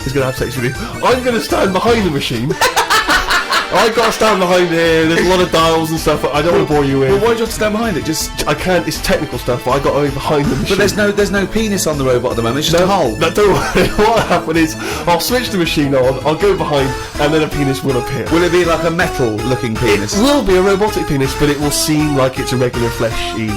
is going to have sex with you. I'm going to stand behind the machine. I've got to stand behind here. There's a lot of dials and stuff. I don't want to bore you with. Well, why do you have to stand behind it? Just I can't. It's technical stuff, but I got to go behind the machine. But there's no penis on the robot at the moment. It's just a hole. No, don't worry. What will happen is I'll switch the machine on. I'll go behind, and then a penis will appear. Will it be like a metal-looking penis? It will be a robotic penis, but it will seem like it's a regular fleshy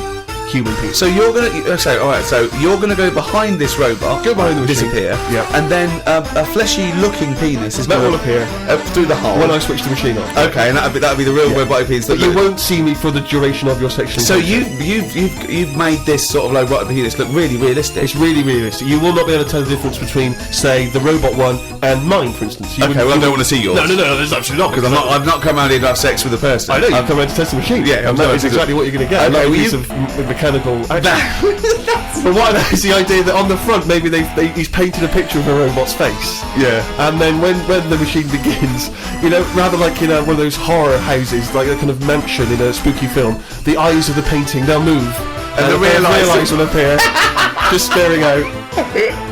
human penis. So you're gonna so you're gonna go behind this robot, Go behind the machine. disappear, Yeah. and then a fleshy-looking penis is That gonna will appear through the hole. when I switch the machine on. Okay, and that'll be the real robotic penis. But you won't see me for the duration of your sexual So encounter. you've made this sort of robotic penis look really realistic. It's really realistic. You will not be able to tell the difference between, say, the robot one and mine, for instance. You Okay, wouldn't- well, I you don't want to see yours. No, there's absolutely not. Because I've not come around here to have sex with a person. I know, you come around to test the machine. Yeah, and that is exactly what you're going to get. Okay, Another well, piece of mechanical action. But what is the idea that on the front maybe he's painted a picture of a robot's face. Yeah. And then when the machine begins, rather like in one of those horror houses, like a kind of mansion in a spooky film, the eyes of the painting, they'll move. And the real real eyes will appear, just staring out.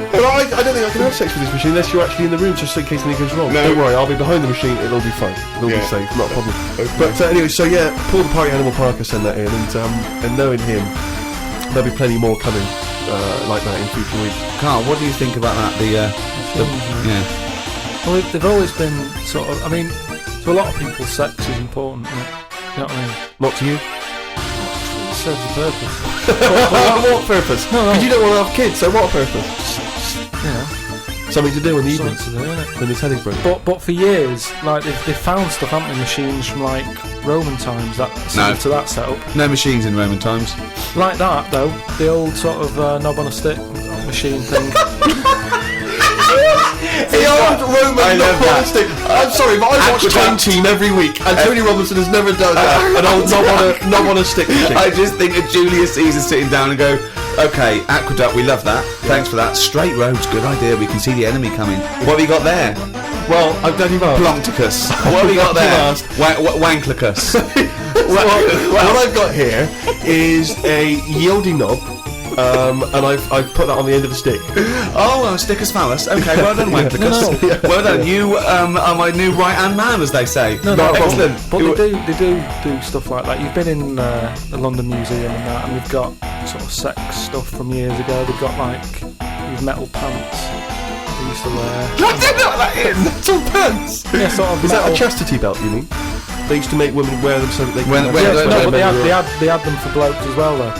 But I don't think I can have sex with this machine unless you're actually in the room, just in case anything goes wrong. No. Don't worry, I'll be behind the machine, it'll be fine. It'll be safe, not a problem. Okay. But anyway, so yeah, Paul the Party Animal Parker sent that in, and knowing him, there'll be plenty more coming like that in future weeks. Carl, what do you think about that? Well, they've always been sort of. I mean, to a lot of people, sex is important. Isn't it? You know what I mean? Not to you? It serves a purpose. What purpose? No. Because you don't want to have kids, so what purpose? You know, Something to do in the evening something to do, innit? when the telly's broken. But for years, like they've found stuff, haven't they? Machines from like Roman times that similar to that setup. No machines in Roman times. Like that though, the old sort of knob on a stick machine thing. The old Roman I love that. stick. I'm sorry, but I watch Time Aqueduct. Team every week, and Tony Robinson has never done an old knob on a stick machine. I just think of Julius Caesar sitting down and go, okay, Aqueduct, we love that. Thanks for that. Straight roads, good idea. We can see the enemy coming. What have you got there? Well, I'm Danny Mark. Ploncticus. What have you got there? Wanklicus. What I've got here is a Yodi knob, and I've put that on the end of the stick. Oh, Stickus phallus. Okay, well done, Wanklicus. No. Well done. You are my new right-hand man, as they say. No, excellent. But they do stuff like that. You've been in the London Museum and that, and they've got sort of sex stuff from years ago. They've got like these metal pants they used to wear. What did that in? Metal pants. Yeah, sort of Is that metal. a chastity belt? You mean? They used to make women wear them so that they could When- have when- sex no, with No, their but men. they had them for blokes as well though.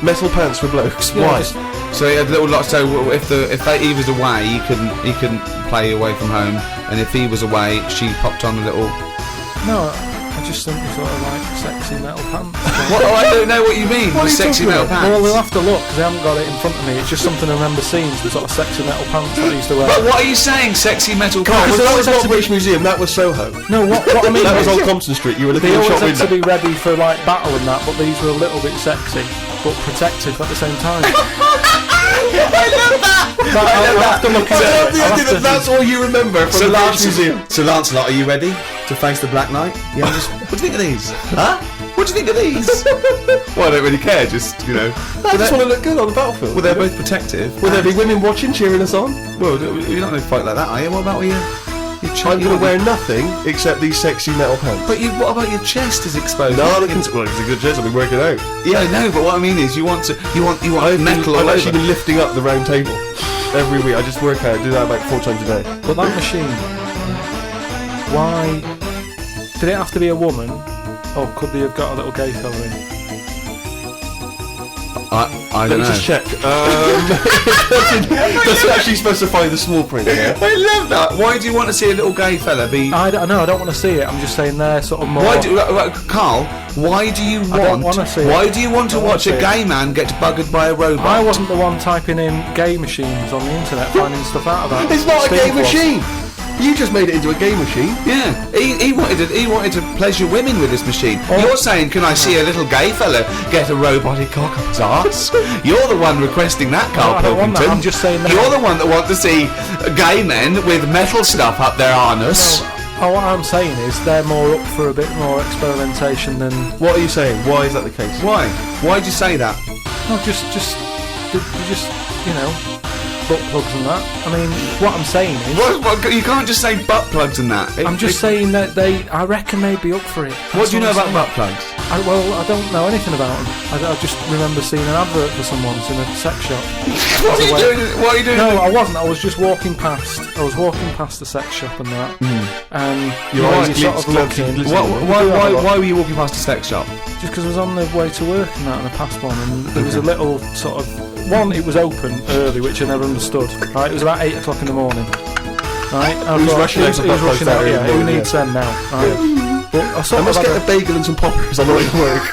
Metal pants for blokes. Yeah, Why? just- So he had a little lot. So if he was away, he couldn't play away from home, and if he was away, she popped on a little. No, I just think they sort of like sexy metal pants. What? Oh, I don't know what you mean. What are with you sexy talking metal about? pants. Well, we'll have to look because I haven't got it in front of me. It's just something I remember seeing. The sort of sexy metal pants that I used to wear. But what are you saying? Sexy metal Because pants? that was not British Museum. That was Soho. No, what I mean That was is, Old Compton Street. You were looking they at a always shop had to window. be ready for like battle and that, but these were a little bit sexy but protective at the same time. I love that. I'll have to look I at love it. the I'll idea have to- that that's all you remember from the British Museum. So Lancelot, are you ready to face the Black Knight? Yeah. What do you think of these? Huh? What do you think of these? Well, I don't really care. Just I just want to look good on the battlefield. Well, they're both protective. Will there be women watching, cheering us on? Well, you're not going to fight like that, are you? What about you? I'm going to wear nothing except these sexy metal pants. But what about your chest is exposed? No, it's a good chest. I'll be working out. Yeah, I know, but what I mean is, you want metal I've all actually over. been lifting up the round table every week. I just work out, do that about 4 times a day. But that machine, why did it have to be a woman, or could they have got a little gay fella in? I Let don't me know. just check. It doesn't actually specify the small print here. I love that. Why do you want to see a little gay fella be? I don't want to see it. I'm just saying they're sort of more. Carl? Why do you I don't want? wanna see it. Why do you want to I don't wanna watch a see it. gay man get buggered by a robot? I wasn't the one typing in gay machines on the internet, finding stuff out about it. It's not a Steve gay was. machine. You just made it into a gay machine. Yeah, he wanted to pleasure women with this machine. You're saying, can I see a little gay fella get a robotic cock up his arse? You're the one requesting that, Carl No, I don't want that. Pilkington. I'm just saying that. You're the one that wants to see gay men with metal stuff up their anus. Oh, what I'm saying is they're more up for a bit more experimentation than. What are you saying? Why is that the case? Why? Why'd you say that? No, just butt plugs and that. I mean, what I'm saying is, What, you can't just say butt plugs and that. I'm just saying that I reckon they'd be up for it. What do you know That's about what I'm butt plugs? saying. I don't know anything about them. I just remember seeing an advert for some once in a sex shop. What are you doing? What are you doing? No, I wasn't. I was just walking past. I was walking past the sex shop and that. And Your you know, eyes you're sort of glancing, looking. glistening. Why were you walking past a sex shop? Just because I was on the way to work and that, and I passed one, and there was a little sort of one. It was open early, which I never understood. Right, it was about 8 o'clock in the morning. Right, and I Who's thought, rushing out to who's butt rushing plugs out? that Yeah, early who morning, needs them now? Right. But I I sort of must had get a bagel and some poppers on the way to work.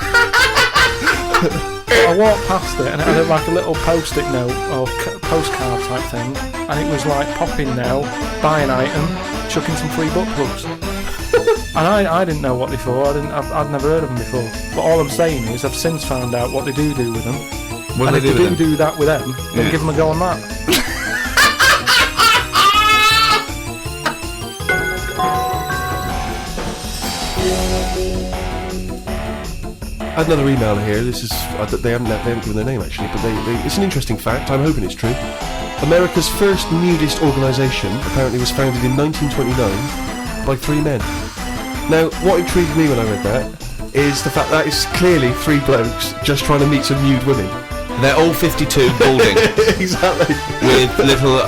I walked past it and it had like a little post-it note or postcard type thing, and it was like pop in now, buy an item, chuck in some free butt plugs. And I didn't know what they for. I'd never heard of them before. But all I'm saying is I've since found out what they do with them. What And if do they they do? do that with them, then Yeah. give them a go on that. I had another email here. This is they haven't given their name actually, but it's an interesting fact. I'm hoping it's true. America's first nudist organisation apparently was founded in 1929 by 3 men. Now, what intrigued me when I read that is the fact that it's clearly 3 blokes just trying to meet some nude women. They're all 52 balding Exactly. with little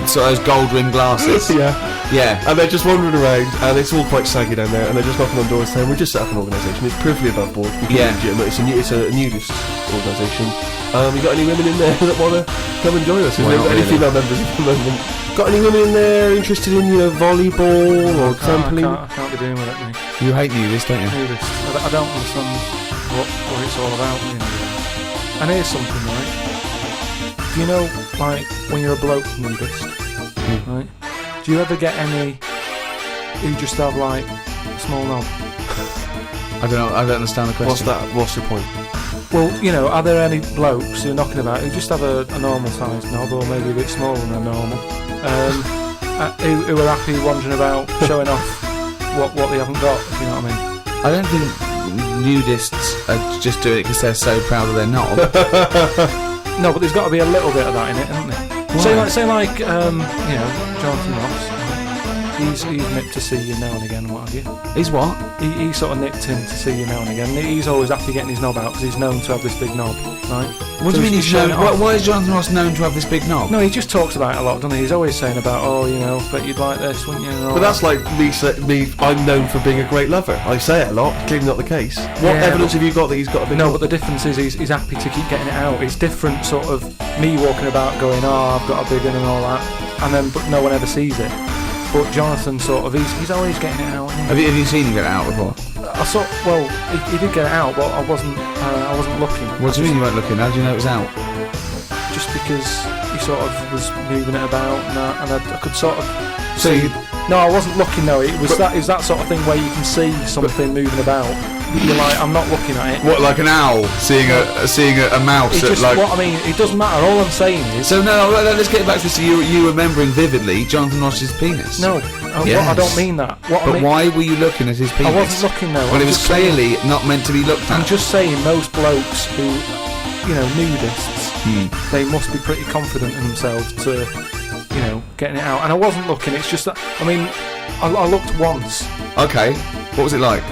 sort of those gold rimmed glasses. Yeah. Yeah. And they're just wandering around, and it's all quite saggy down there, and they're just knocking on doors saying, we're just set up an organisation, it's perfectly above board, completely Yeah. legitimate, it's a nudist organisation. You got any women in there that want to come and join us? Is Well, there not any really. female members at the moment? Got any women in there interested in, volleyball or trampoline? I can't be doing with it, mate. You hate nudists, don't you? Nudist. I don't understand what it's all about, you know. And here's something, right? Do you know, like, when you're a bloke nudist, right? Do you ever get any who just have, like, a small knob? I don't know. I don't understand the question. What's your point? Well, are there any blokes who are knocking about who just have a normal sized knob, or maybe a bit smaller than normal, who are happy wandering about showing off what they haven't got, if you know what I mean? I don't think nudists are just doing it because they're so proud of their knob. No, but there's got to be a little bit of that in it, isn't there? Say like Jonathan Ross. He's nipped to see you now and again, what have you? He's what? He sort of nipped in to see you now and again. He's always happy getting his knob out because he's known to have this big knob, right? What do you mean he's showing known? it off. Why is Jonathan Ross known to have this big knob? No, he just talks about it a lot, doesn't he? He's always saying about, bet you'd like this, wouldn't you? And all But that's that. like me. I'm known for being a great lover. I say it a lot. Clearly not the case. What Yeah, evidence but- have you got that he's got a big? No, knob? but the difference is he's happy to keep getting it out. It's different, sort of me walking about going, I've got a big one and all that, and then but no one ever sees it. But Jonathan sort of he's always getting it out. Have you seen him get it out before? I saw. Well, he did get it out, but I wasn't looking. What do you mean you weren't looking? How do you know it was out? Just because he sort of was moving it about, and I could sort of. So you, No, I wasn't looking. No, it was that sort of thing where you can see something moving about. You're like, I'm not looking at it. what, like an owl seeing a mouse? It's At, just like, what I mean. It doesn't matter. All I'm saying is. So no, let's get back to this. You remembering vividly Jonathan Ross's penis? No, Yes. I don't mean that. What I But mean, why were you looking at his penis? I wasn't looking though. Well, I'm it was just saying- clearly not meant to be looked at. I'm just saying, most blokes who, nudists, they must be pretty confident in themselves to, getting it out. And I wasn't looking. It's just that. I mean, I looked once. Okay, what was it like?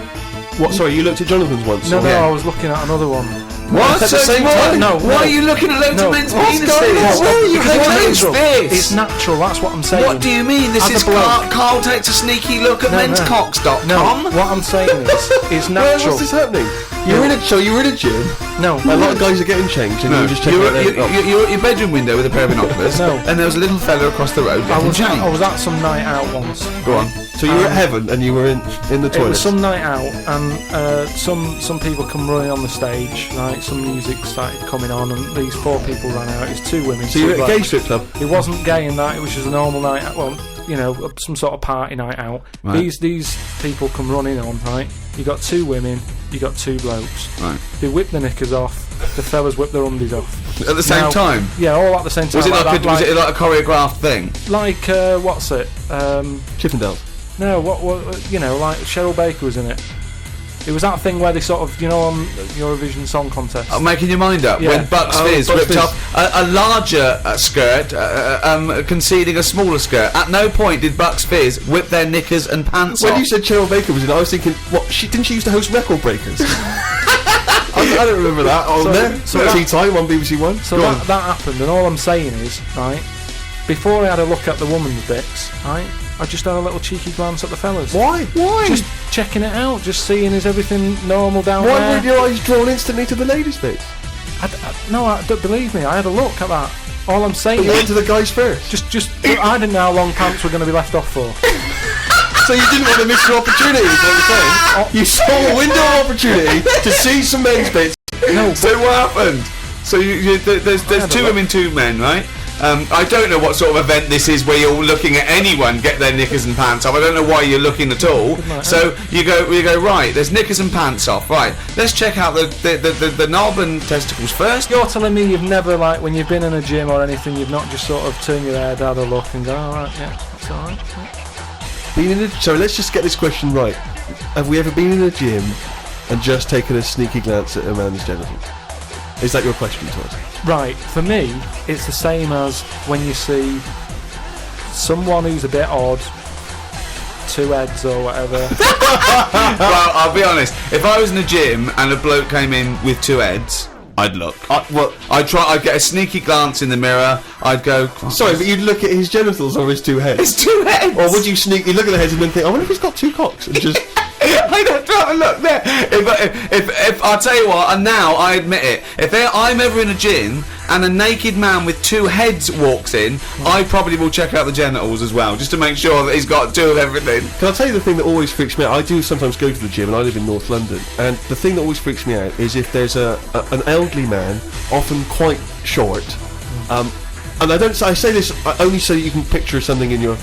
What? Sorry, you looked at Jonathan's once. No, or- Yeah. I was looking at another one. What? At the same What? time? No, Why no. are you looking at loads No. of men's What's penises? going on? Where are you Because What it's is natural. this? It's natural. That's what I'm saying. What do you mean? This As a is bloke- Carl takes a sneaky look at No, no. menscocks.com. No, what I'm saying is, it's Where natural. was this happening? You were in a gym. No, A lot of guys are getting changed, and No, you were just checking you out were, their- you were at your bedroom window with a pair of binoculars, No. and there was a little fella across the road I getting was changed. at some night out once. Go on. So you were at heaven, and you were in the It toilet. was some night out, and some people come running on the stage. Right, some music started coming on, and these 4 people ran out. It's 2 women. So you were at a two gay strip club. It wasn't gay in that. It was just a normal night out. Well, some sort of party night out. Right. These people come running on. Right, you got 2 women. You got 2 blokes. Right. They whip the knickers off. The fellas whip their undies off. At the same Now- time? Yeah, all at the same time. Was it like, that, was it like a choreographed thing? what's it? Chippendales. No, what like Cheryl Baker was in it. It was that thing where they sort of, on Eurovision Song Contest. I'm making your mind up. Yeah. When Bucks Fizz Bucks ripped Fizz. off a larger skirt, conceding a smaller skirt. At no point did Bucks Fizz whip their knickers and pants When off. you said Cheryl Baker was in, I was thinking, what? Didn't she used to host Record Breakers? I don't remember that on So- there. so that- Tea Time on BBC One. So Go on. that happened, and all I'm saying is, right, before I had a look at the woman's bits, right, I just had a little cheeky glance at the fellas. Why? Just checking it out, just seeing is everything normal down Why there. weren't your eyes drawn instantly to the ladies' bits? Don't believe me. I had a look at that. All I'm saying But you went is, to the guys first. just I didn't know how long pants were going to be left off for. So you didn't want to miss your opportunity, is what you're saying? You saw a window of opportunity to see some men's bits. No, So what happened? So there's had a two look. women, two men, right? I don't know what sort of event this is where you're looking at anyone get their knickers and pants off. I don't know why you're looking at all. night, So you go right. There's knickers and pants off. Right. Let's check out the knob and testicles first. you're telling me you've never, like, when you've been in a gym or anything, you've not just sort of turned your head, had a look, and go, all right, yeah, that's all right. Yeah. So let's just get this question right. Have we ever been in a gym and just taken a sneaky glance at a man's genitals? Is that your question to us? Right, for me, it's the same as when you see someone who's a bit odd, two heads or whatever. Well, I'll be honest. If I was in a gym and a bloke came in with two heads, I'd look. I'd get a sneaky glance in the mirror. I'd go. Sorry, but you'd look at his genitals or his two heads. It's two heads. Or would you sneakily look at the heads and then think, I wonder if he's got two cocks? And just... I'd have to have a look there. If I'll tell you what, and now I admit it, if I'm ever in a gym and a naked man with two heads walks in, I probably will check out the genitals as well, just to make sure that he's got two of everything. Can I tell you the thing that always freaks me out? I do sometimes go to the gym, and I live in North London, and the thing that always freaks me out is if there's an elderly man, often quite short, and I say this only so you can picture something in your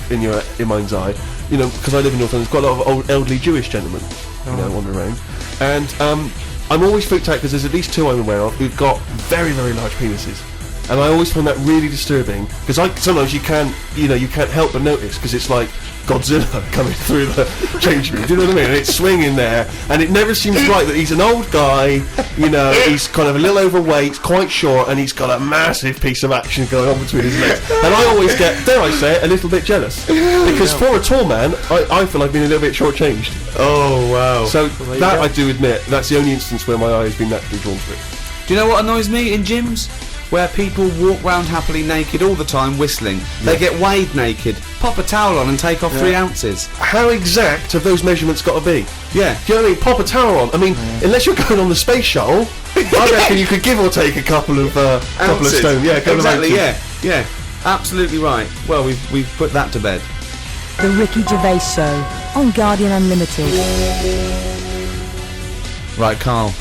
mind's eye, because I live in North London. There's quite a lot of old elderly Jewish gentlemen, wandering around, and I'm always freaked out because there's at least two I'm aware of who've got very, very large penises. And I always find that really disturbing because sometimes you can't help but notice because it's like Godzilla coming through the change room. Do you know what I mean? And it's swinging there, and it never seems right that he's an old guy. He's kind of a little overweight, quite short, and he's got a massive piece of action going on between his legs. And I always get, dare I say it, a little bit jealous because for a tall man, I feel I've been a little bit shortchanged. Oh wow! So there you that go. I do admit, that's the only instance where my eye has been naturally drawn to it. Do you know what annoys me in gyms? Where people walk round happily naked all the time whistling. They get weighed naked, pop a towel on and take off 3 ounces. How exact have those measurements got to be? Yeah. Do you know what I mean? Pop a towel on. I mean, unless you're going on the space shuttle, I reckon you could give or take a couple of stone. Yeah, a couple exactly. of ounces. Yeah. Absolutely right. Well, we've put that to bed. The Ricky Gervais Show on Guardian Unlimited. Right, Carl.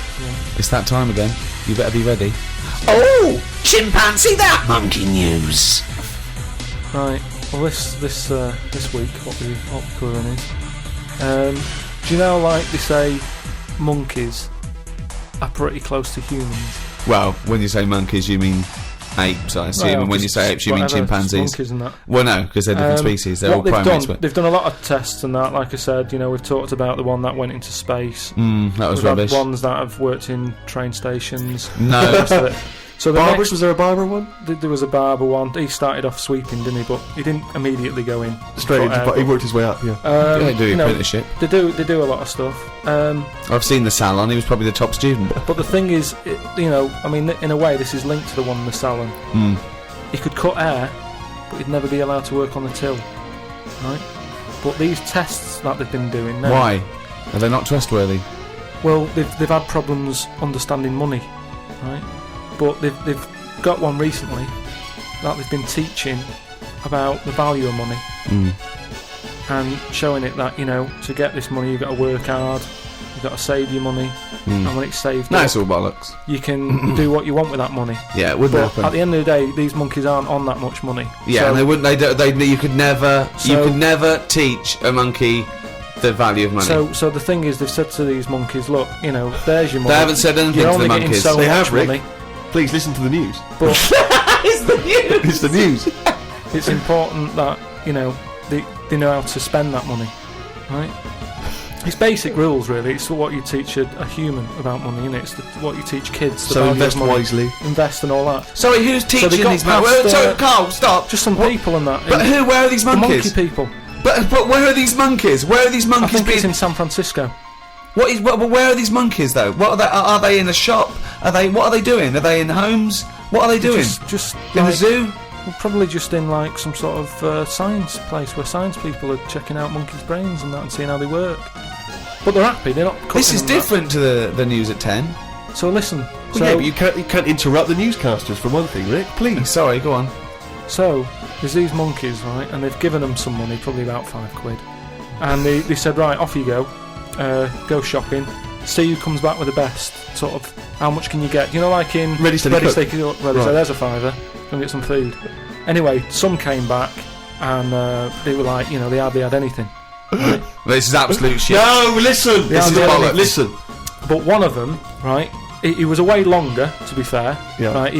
It's that time again. You better be ready. Oh, chimpanzee that monkey news. Right. Well, this week, what we're covering is, do you know, like they say, monkeys are pretty close to humans. Well, when you say monkeys, you mean apes, I assume. Well, And when you say apes, you mean whatever, chimpanzees. monkeys and that. Well, no, because they're different species. They're all what they've primates. done, they've done a lot of tests and that. Like I said, we've talked about the one that went into space. That was We've had rubbish. ones that have worked in train stations. No. The rest of it. So the Barbers, next, was there a barber one? there was a barber one. He started off sweeping, didn't he? But he didn't immediately go in. Straight into, but he worked his way up, yeah. They do apprenticeship. They do a lot of stuff. I've seen the salon. He was probably the top student. But the thing is, I mean, in a way, this is linked to the one in the salon. He could cut hair, but he'd never be allowed to work on the till, right? But these tests that they've been doing now, Why? Are they not trustworthy? well, they've had problems understanding money, right? But they've got one recently that they've been teaching about the value of money and showing it that to get this money you've got to work hard, you've got to save your money, and when it's saved No, up, it's all bollocks. you can do what you want with that money. Yeah, it wouldn't But happen. at the end of the day, these monkeys aren't on that much money. Yeah, So- and they wouldn't. You could never teach a monkey the value of money. So the thing is, they've said to these monkeys, look, there's your money. They haven't said anything You're to the only getting monkeys. so They much have, Rick. money, Please listen to the news. but It's the news. it's important that they know how to spend that money, right? It's basic rules, really. It's what you teach a human about money, innit? It's what you teach kids. The So value of invest money. wisely. Invest and all that. Sorry, who's teaching they got these men? past, Sorry, Carl, stop. Just some people and that. But who? Where are these The monkeys? monkey people. But where are these monkeys? Where are these I monkeys think it's being? in San Francisco. Where are these monkeys though? What are they? Are they in a shop? What are they doing? Are they in homes? What are they doing? Just in the like- zoo? Well, probably just in like some sort of science place where science people are checking out monkeys' brains and that and seeing how they work. But they're happy. They're not. This is cutting them different to the news at 10. up. So listen. Well, yeah, but you can't interrupt the newscasters for one thing, Rick. Please. Sorry, go on. So there's these monkeys, right? And they've given them some money, probably about £5. And they said, right, off you go. Go shopping. See who comes back with the best. Sort of, how much can you get? You know, like in Ready, Steady, Cook. Steady, Cook, where they say, there's a £5. Go and get some food. Anyway, some came back and they were like, you know, they hardly had anything. Right? This is absolute shit. No, listen. This is bollocks. Listen. But one of them, right, he was away longer, to be fair. Yeah. Right,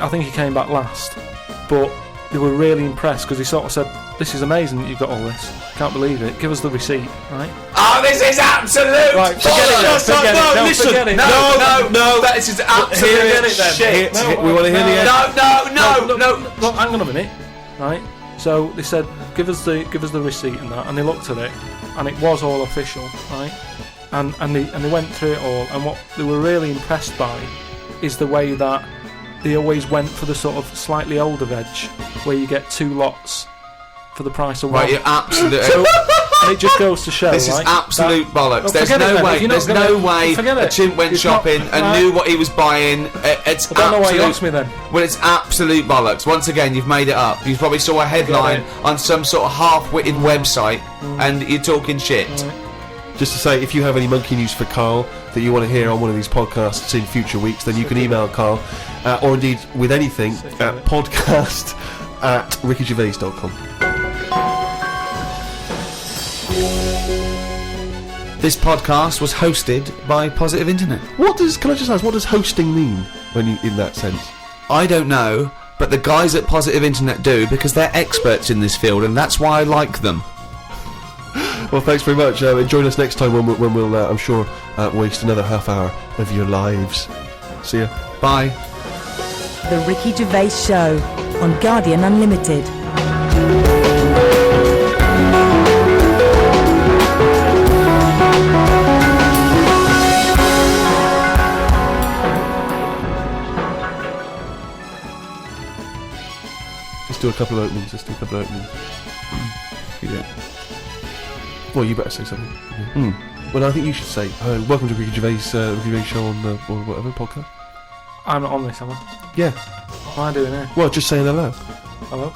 I think he came back last. But they were really impressed because he sort of said, this is amazing that you've got all this. Can't believe it. Give us the receipt, right? Oh, this is absolute Right, forget it then, forget it. No, listen. forget it. No, this is absolute Forget it then. shit. No, We want to hear the end. No. Look, hang on a minute, right? So they said, give us the receipt and that, and they looked at it, and it was all official, right? And they went through it all, and what they were really impressed by is the way that they always went for the sort of slightly older veg, where you get 2 lots for the price of one. Right, you're absolute. So, and it just goes to show, This is right, absolute that- bollocks. Well, There's forget it no then. way. If you're not There's gonna- no way forget a it. chimp went It's not- shopping and right. knew what he was buying. It's I don't know why you absolute. asked me then. Well, it's absolute bollocks. Once again, you've made it up. You probably saw a headline on some sort of half-witted website, and you're talking shit. Just to say, if you have any monkey news for Carl that you want to hear on one of these podcasts in future weeks, then you can email Carl, or indeed with anything at podcast@rickygervais.com. This podcast was hosted by Positive Internet. Can I just ask, what does hosting mean when you, in that sense? I don't know, but the guys at Positive Internet do because they're experts in this field, and that's why I like them. Well, thanks very much. And join us next time when we'll I'm sure, waste another half hour of your lives. See ya. Bye. The Ricky Gervais Show on Guardian Unlimited. Let's do a couple of openings. Yeah. Well, you better say something. Well, I think you should say, welcome to Ricky Gervais Show on or whatever podcast. I'm not on this, am I? Yeah. What am I doing here? Well, just saying hello. Hello?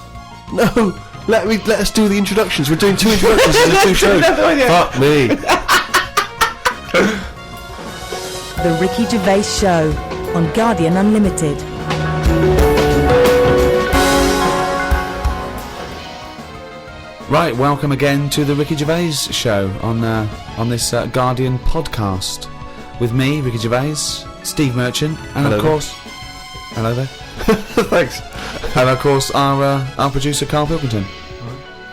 No, let us do the introductions. We're doing 2 introductions in the 2 shows. Fuck me. The Ricky Gervais Show on Guardian Unlimited. Right, welcome again to the Ricky Gervais Show on this Guardian podcast with me, Ricky Gervais, Steve Merchant, and Hello of there. course, hello there, Thanks. and of course our producer Carl Pilkington.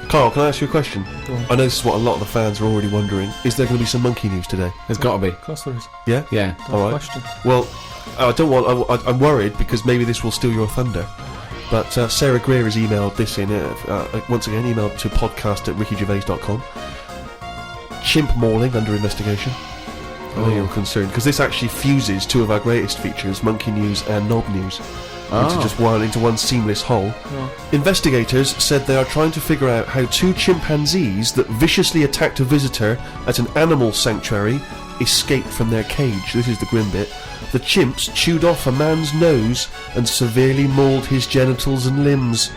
Carl, can I ask you a question? Go on. I know this is what a lot of the fans are already wondering. Is there going to be some monkey news today? There's got to be, Of course there is. Yeah? yeah. All right. Question. Well, I don't want. I'm worried because maybe this will steal your thunder. But Sarah Greer has emailed this in. Once again, emailed to podcast@rickygervais.com. Chimp mauling under investigation. I know you're concerned because this actually fuses 2 of our greatest features, Monkey News and Knob News, into one seamless whole. Yeah. Investigators said they are trying to figure out how 2 chimpanzees that viciously attacked a visitor at an animal sanctuary escaped from their cage. This is the grim bit. The chimps chewed off a man's nose and severely mauled his genitals and limbs.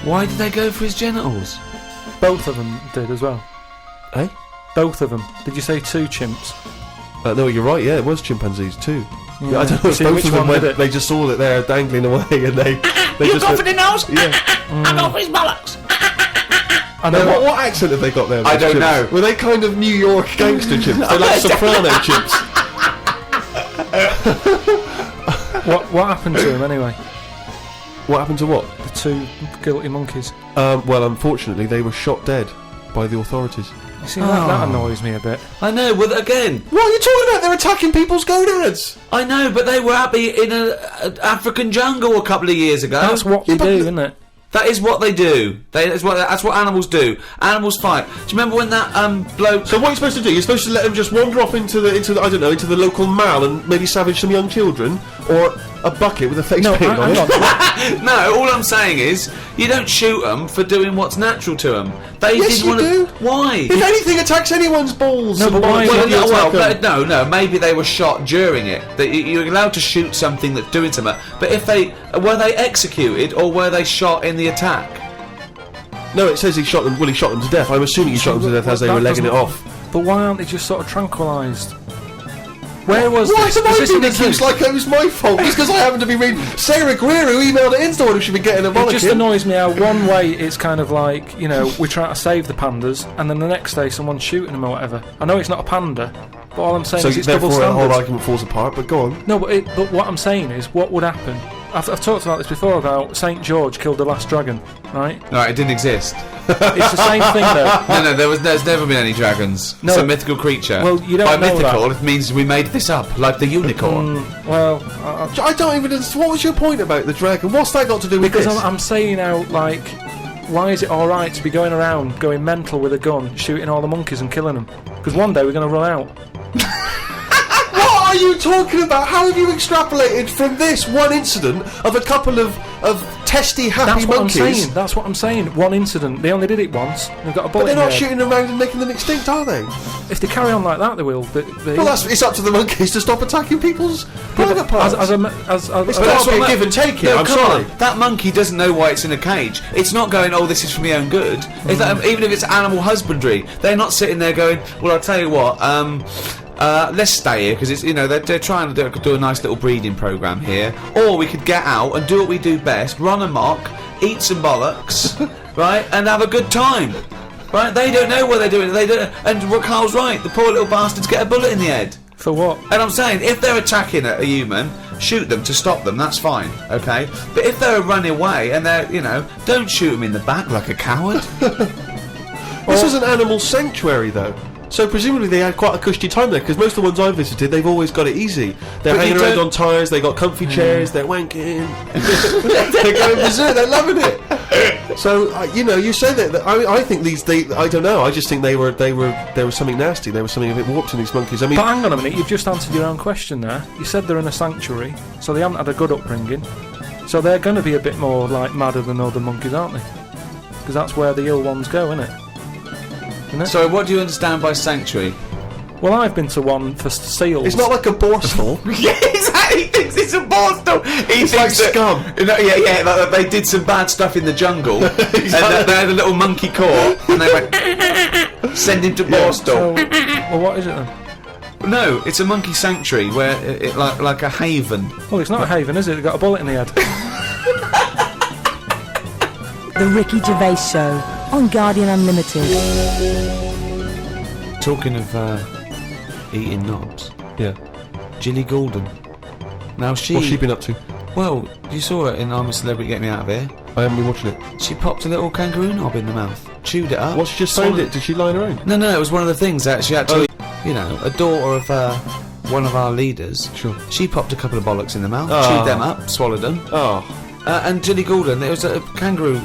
Why did they go for his genitals? Both of them did as well. Eh? Both of them. Did you say 2 chimps? No, you're right, yeah, it was chimpanzees too. Yeah, I don't know if See, both which of them one went, did it? they just saw that they're dangling away and they You just go went, for the nose? yeah. I go for his bollocks. I Now, know what accent have they got there? I those don't chimps? know. Were they kind of New York gangster chimps? They're like soprano chimps. what happened to him anyway? What happened to what? The 2 guilty monkeys. Well, unfortunately, they were shot dead. by the authorities. You see, that annoys me a bit. I know, well, again, What are you talking about? They're attacking people's gonads! I know, but they were happy in an African jungle a couple of years ago. That's what they do, isn't it? That is what they do. That's what animals do. Animals fight. Do you remember when that bloke? So what are you supposed to do? You're supposed to let them just wander off into the local mall and maybe savage some young children? Or a bucket with a face paint on it? No, all I'm saying is, you don't shoot them for doing what's natural to them. They Yes, didn't you want do. to. Why? If anything attacks anyone's balls... No, and but why- balls, you attack them. no. Maybe they were shot during it. You're allowed to shoot something that's doing something. But if were they executed or were they shot in the attack? No, it says he shot them. Well, he shot them to death. I'm assuming he shot them to death as they were legging it off. But why aren't they just sort of tranquilised? Where was Why this? am Was I this in being the accused zoo? like it was my fault? Just because I happen to be reading Sarah Greer, who emailed it in, the one who should be getting a It just bollocking. annoys me how one way it's kind of like, you know, we're trying to save the pandas, and then the next day someone's shooting them or whatever. I know it's not a panda, but all I'm saying So is it's double therefore the whole standards. argument falls apart, but go on. No, but what I'm saying is, what would happen? I've talked about this before about St. George killed the last dragon, right? No, it didn't exist. It's the same thing though. No, there's never been any dragons. No. It's a mythical creature. Well, you don't By know mythical, it means we made this up, like the unicorn. Well, I don't even understand. What was your point about the dragon? What's that got to do with because this? I'm saying out like, why is it alright to be going around going mental with a gun, shooting all the monkeys and killing them? Because one day we're going to run out. What are you talking about? How have you extrapolated from this one incident of a couple of testy, happy That's what monkeys? I'm saying. That's what I'm saying. One incident. They only did it once. They've got a But bullet they're in not their head. shooting them around and making them extinct, are they? If they carry on like that, they will. Well, it's up to the monkeys to stop attacking people's private parts. It's got to be a give and take here, I'm come sorry. on. That monkey doesn't know why it's in a cage. It's not going, oh, this is for my own good. It's like, even if it's animal husbandry, they're not sitting there going, well, I'll tell you what, let's stay here because it's, you know, they're trying to do a nice little breeding program here, or we could get out and do what we do best, run amok, eat some bollocks, right, and have a good time. Right? They don't know what they're doing. They don't. And what Carl's right. The poor little bastards get a bullet in the head. For what? And I'm saying, if they're attacking a human, shoot them to stop them. That's fine, okay. But if they're running away and they're, you know, don't shoot them in the back like a coward. This was an animal sanctuary, though. So presumably they had quite a cushy time there, because most of the ones I've visited, they've always got it easy. They're But hanging you around don't- on tyres, they got comfy chairs, they're wanking, they're going berserk, they're loving it. So you know, you say that. I think I don't know. I just think there was something nasty. There was something a bit warped in these monkeys. I mean, But hang on a minute. You've just answered your own question there. You said they're in a sanctuary, so they haven't had a good upbringing. So they're going to be a bit more like madder than other monkeys, aren't they? Because that's where the ill ones go, isn't it? So what do you understand by sanctuary? Well, I've been to one for seals. it's not like a borstal. Yeah, exactly. He thinks it's a borstal. He It's like thinks that- scum. You know, yeah. Like they did some bad stuff in the jungle, and they had a little monkey caught, and they went send him to Borstal. Well, what is it then? No, it's a monkey sanctuary where it like a haven. Well, it's not a haven, is it? They've got a bullet in the head. The Ricky Gervais Show on Guardian Unlimited. Talking of eating knobs, Yeah. Jilly Goulden. Now What's she been up to? Well, you saw it in I'm a Celebrity, Get Me Out of Here. I haven't been watching it. She popped a little kangaroo knob in the mouth, chewed it up. What, she just found swallowed it? Did she lie on her own? No, it was one of the things that she actually, you know, a daughter of one of our leaders. Sure. She popped a couple of bollocks in the mouth, Oh. chewed them up, swallowed them. Oh. And Jilly Goulden, there was a kangaroo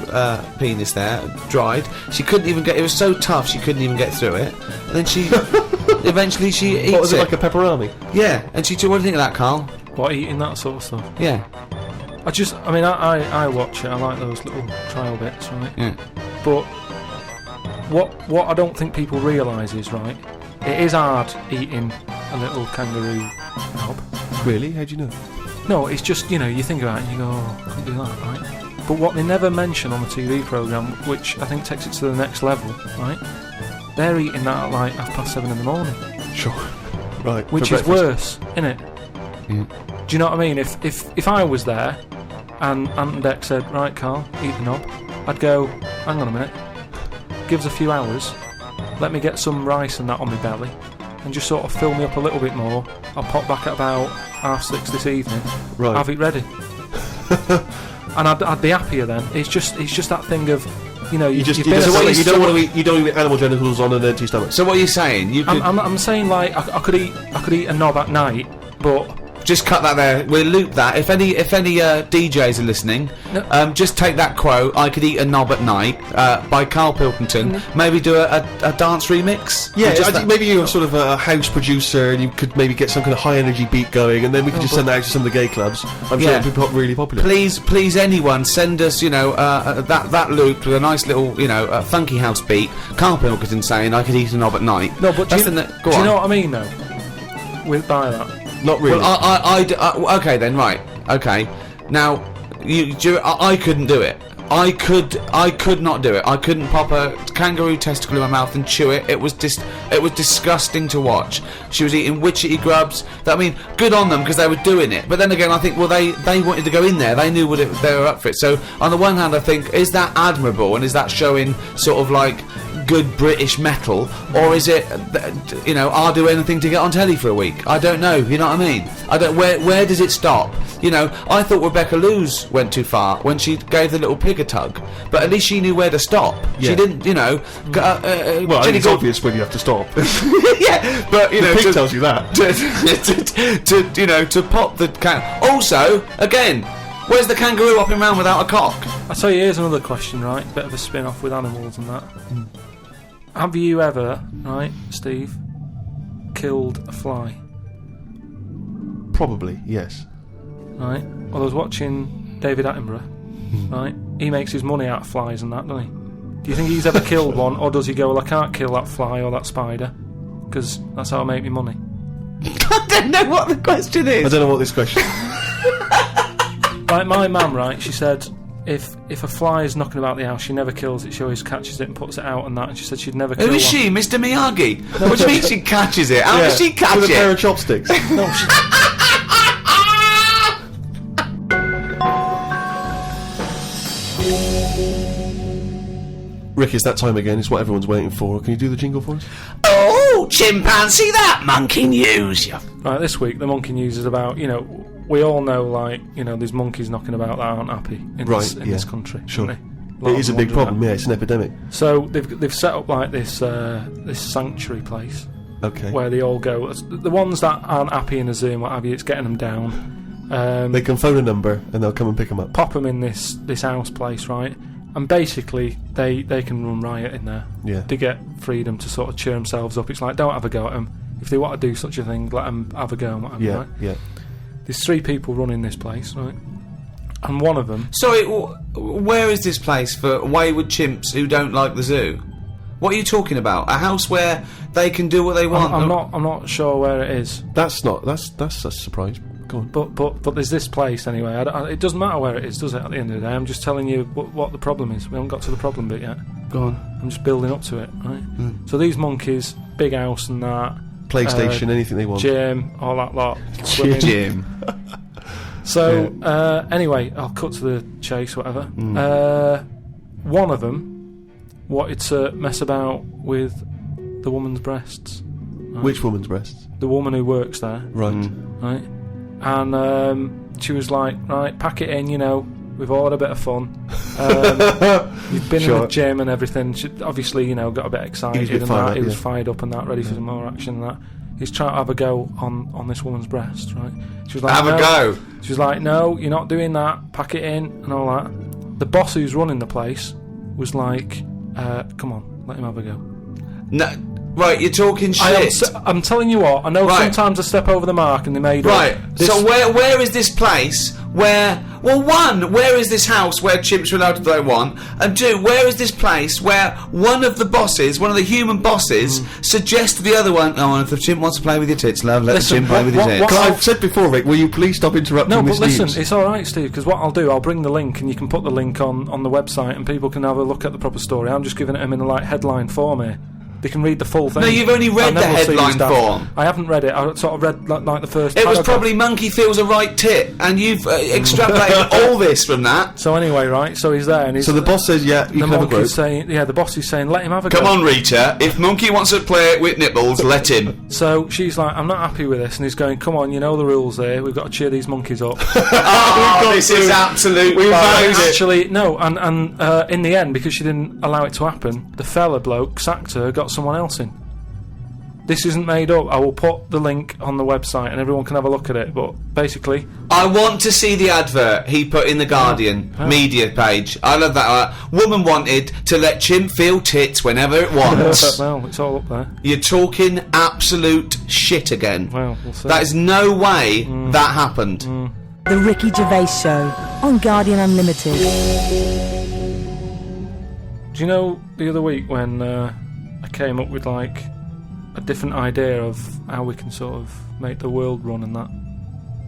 penis there, dried. She couldn't even get. It was so tough, she couldn't even get through it. And then she, eventually, she eats What was it, it. like a pepperoni? Yeah, and she. What do you think of that, Carl? What, eating that sort of stuff? Yeah, I watch it. I like those little trial bits, right? yeah. But what I don't think people realise is, right, it is hard eating a little kangaroo knob. Really? How'd you know? No, it's just, you know, you think about it and you go, oh, I can't do that, right? But what they never mention on the TV programme, which I think takes it to the next level, right, they're eating that at like 7:30 in the morning, Sure. Right. which for is breakfast. worse, innit? Yeah. Do you know what I mean? If I was there and Ant and Dec said, right, Carl, eat the knob, I'd go, hang on a minute, give us a few hours, let me get some rice and that on my belly, and just sort of fill me up a little bit more. I'll pop back at about 6:30 this evening, Right. have it ready. And I'd be happier then. It's just that thing of you know, You you've been a- you don't want to eat animal genitals on an empty stomach. So what are you saying? You could I'm saying like I could eat a knob at night, but just cut that there. We'll loop that. If any DJs are listening, No. just take that quote. I could eat a knob at night by Carl Pilkington. Maybe do a dance remix. Yeah, Just I think that- maybe you're sort of a house producer and you could maybe get some kind of high energy beat going, and then we could just send that out to some of the gay clubs. I'm sure Yeah. it'd be really popular. Please, anyone send us, that loop with a nice little, funky house beat. Carl Pilkington saying I could eat a knob at night. no, but do That's you go know on. what I mean though? By that. Not really. Well, okay then, right. Okay, now I couldn't do it. I could not do it. I couldn't pop a kangaroo testicle in my mouth and chew it. It was disgusting to watch. She was eating witchetty grubs. I mean, good on them because they were doing it. But then again, I think, well, they wanted to go in there. They knew they were up for it. So on the one hand, I think, is that admirable and is that showing sort of like good British metal, or is it, I'll do anything to get on telly for a week? I don't know. You know what I mean? I don't. Where does it stop? I thought Rebecca Lewis went too far when she gave the little pig a tug, but at least she knew where to stop. Yeah. She didn't, well, I Ginny think it's Gold- obvious when you have to stop. yeah, but The pig tells you that. to pop the can. Also, again, where's the kangaroo hopping around without a cock? I tell you, here's another question, right? Bit of a spin-off with animals and that. Have you ever, right, Steve, killed a fly? Probably, yes. Right? Well, I was watching David Attenborough, right? He makes his money out of flies and that, doesn't he? Do you think he's ever killed one, or does he go, well, I can't kill that fly or that spider, because that's how I make my money? I don't know what the question I is. don't know what this question is. Like my mum, right, she said if a fly is knocking about the house, she never kills it, she always catches it and puts it out and that, and she said she'd never kill Who is one. she, Mr. Miyagi? What do you mean she catches it? How does she catch With a pair it? of chopsticks. No, she... Rick, it's that time again. It's what everyone's waiting for. Can you do the jingle for us? Oh, chimpanzee, that monkey news. Right, this week the monkey news is about, we all know, like, there's monkeys knocking about that aren't happy in this country. Sure. Aren't they? It is a big problem, yeah, it's an epidemic. So they've set up like this sanctuary place Okay. where they all go. The ones that aren't happy in a zoo and what have you, it's getting them down. They can phone a number and they'll come and pick them up. Pop them in this house place, right? And basically they can run riot in there. Yeah. They get freedom to sort of cheer themselves up. It's like, don't have a go at them. If they want to do such a thing, let them have a go and whatever, Yeah, right? yeah. There's 3 people running this place, right? And one of them... Sorry, where is this place for wayward chimps who don't like the zoo? What are you talking about? A house where they can do what they want? I'm not sure where it is, That's a surprise. Go on. but there's this place anyway. It doesn't matter where it is, does it? At the end of the day, I'm just telling you what the problem is. We haven't got to the problem bit yet. Go on. I'm just building up to it, right? So these monkeys, big house and that, PlayStation, anything they want. gym, all that lot, swimming. Jim. So anyway, I'll cut to the chase, whatever. One of them wanted to mess about with the woman's breasts. Right? Which woman's breasts? The woman who works there, Right. right? And she was like, right, pack it in, we've all had a bit of fun. You've been in the gym and everything. She obviously, got a bit excited He was a bit and fired that. up, He was yeah. fired up and that, ready for some more action and that. He's trying to have a go on this woman's breast, right? She was like, Have a "No." go. She was like, no, you're not doing that. Pack it in and all that. The boss who's running the place was like, come on, let him have a go. No, right, you're talking shit. I'm telling you what, I know Right. sometimes I step over the mark and they made Right, up. This- so where is this place where... Well, 1, where is this house where chimps are allowed to do what they want? And 2, where is this place where one of the bosses, one of the human bosses, suggests to the other one, oh, and if the chimp wants to play with your tits, love, let Listen, the chimp play with your what- tits. what- I've said before, Rick, will you please stop interrupting No, but this listen, news? it's alright, Steve, because what I'll do, I'll bring the link and you can put the link on the website and people can have a look at the proper story. I'm just giving it them in a headline form here. They can read the full thing. No, you've only read And the then we'll see headline who's daft. form. I haven't read it. I sort of read like the first. It was paragraph. probably monkey feels a right tit, and you've extrapolated all this from that. So anyway, right? So he's there, and he's So the boss says, "Yeah, you the can have a monkey's group." saying, "Yeah." The boss is saying, "Let him have a Come go." on, Rita. If monkey wants to play with nipples, let him. So she's like, "I'm not happy with this," and he's going, "Come on, you know the rules here. We've got to cheer these monkeys up." Oh, this is absolute. Actually, no, and in the end, because she didn't allow it to happen, the fella bloke sacked her, got someone else in. This isn't made up. I will put the link on the website and everyone can have a look at it, but basically... I want to see the advert he put in the Guardian media page. I love that. Woman wanted to let chimp feel tits whenever it wants. Well, it's all up there. You're talking absolute shit again. Well, we'll see. That is no way that happened. The Ricky Gervais Show on Guardian Unlimited. Do you know the other week when I came up with like a different idea of how we can sort of make the world run and that?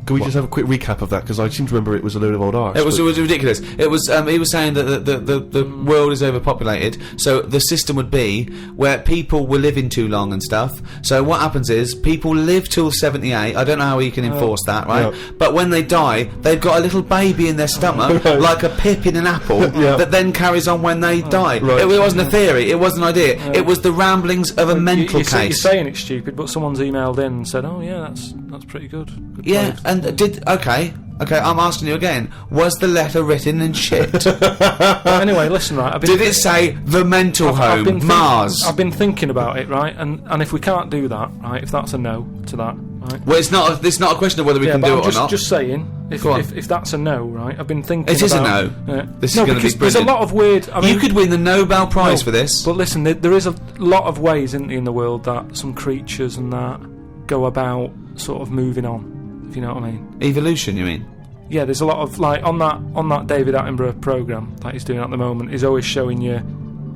Can we just have a quick recap of that? Because I seem to remember it was a load of old arse. It was ridiculous. It was he was saying that the world is overpopulated, so the system would be where people were living too long and stuff. So what happens is people live till 78. I don't know how you can enforce that, right? Yeah. But when they die, they've got a little baby in their stomach, like a pip in an apple, that then carries on when they die. Right. It wasn't a theory. It wasn't an idea. It was the ramblings of a mental You're case. saying it's stupid, but someone's emailed in and said, "Oh yeah, that's pretty good." Good Yeah, place." and okay, I'm asking you again. Was the letter written in shit? Anyway, listen, right. Did it say the mental home, Mars? I've been thinking about it, right, and if we can't do that, right, if that's a no to that, right. Well, it's not a question of whether we can but do I'm it or not. just saying, Go on. if that's a no, right, I've been thinking. It is a about, no. This is no, gonna be because there's a brilliant. lot of weird. I mean, You could win the Nobel Prize no, for this. But listen, there is a lot of ways, isn't there, in the world that some creatures and that go about sort of moving on. If you know what I mean. Evolution, you mean? Yeah, there's a lot of like on that David Attenborough program that he's doing at the moment. He's always showing you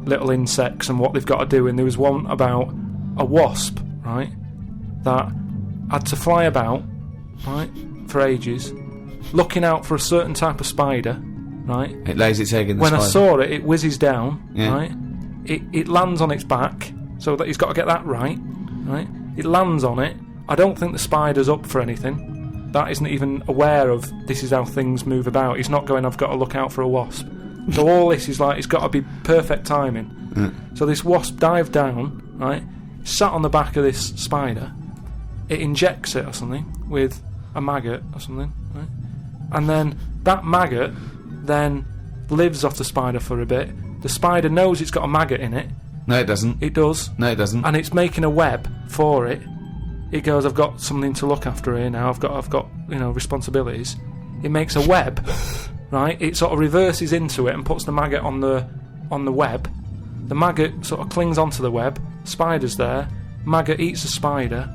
little insects and what they've got to do. And there was one about a wasp, right, that had to fly about, right, for ages, looking out for a certain type of spider, right. It lays its egg in the When I spider. saw it, it whizzes down, Yeah. right. It lands on its back, so that he's got to get that right. It lands on it. I don't think the spider's up for anything. That isn't even aware of this is how things move about. He's not going, I've got to look out for a wasp. So all this is like, it's got to be perfect timing. So this wasp dived down, right, sat on the back of this spider. It injects it or something with a maggot or something, right? And then that maggot then lives off the spider for a bit. The spider knows it's got a maggot in it. No, it doesn't. It does. No, it doesn't. And it's making a web for it. It goes, I've got something to look after here now. I've got responsibilities. It makes a web, right? It sort of reverses into it and puts the maggot on the web. The maggot sort of clings onto the web. Spider's there. Maggot eats the spider,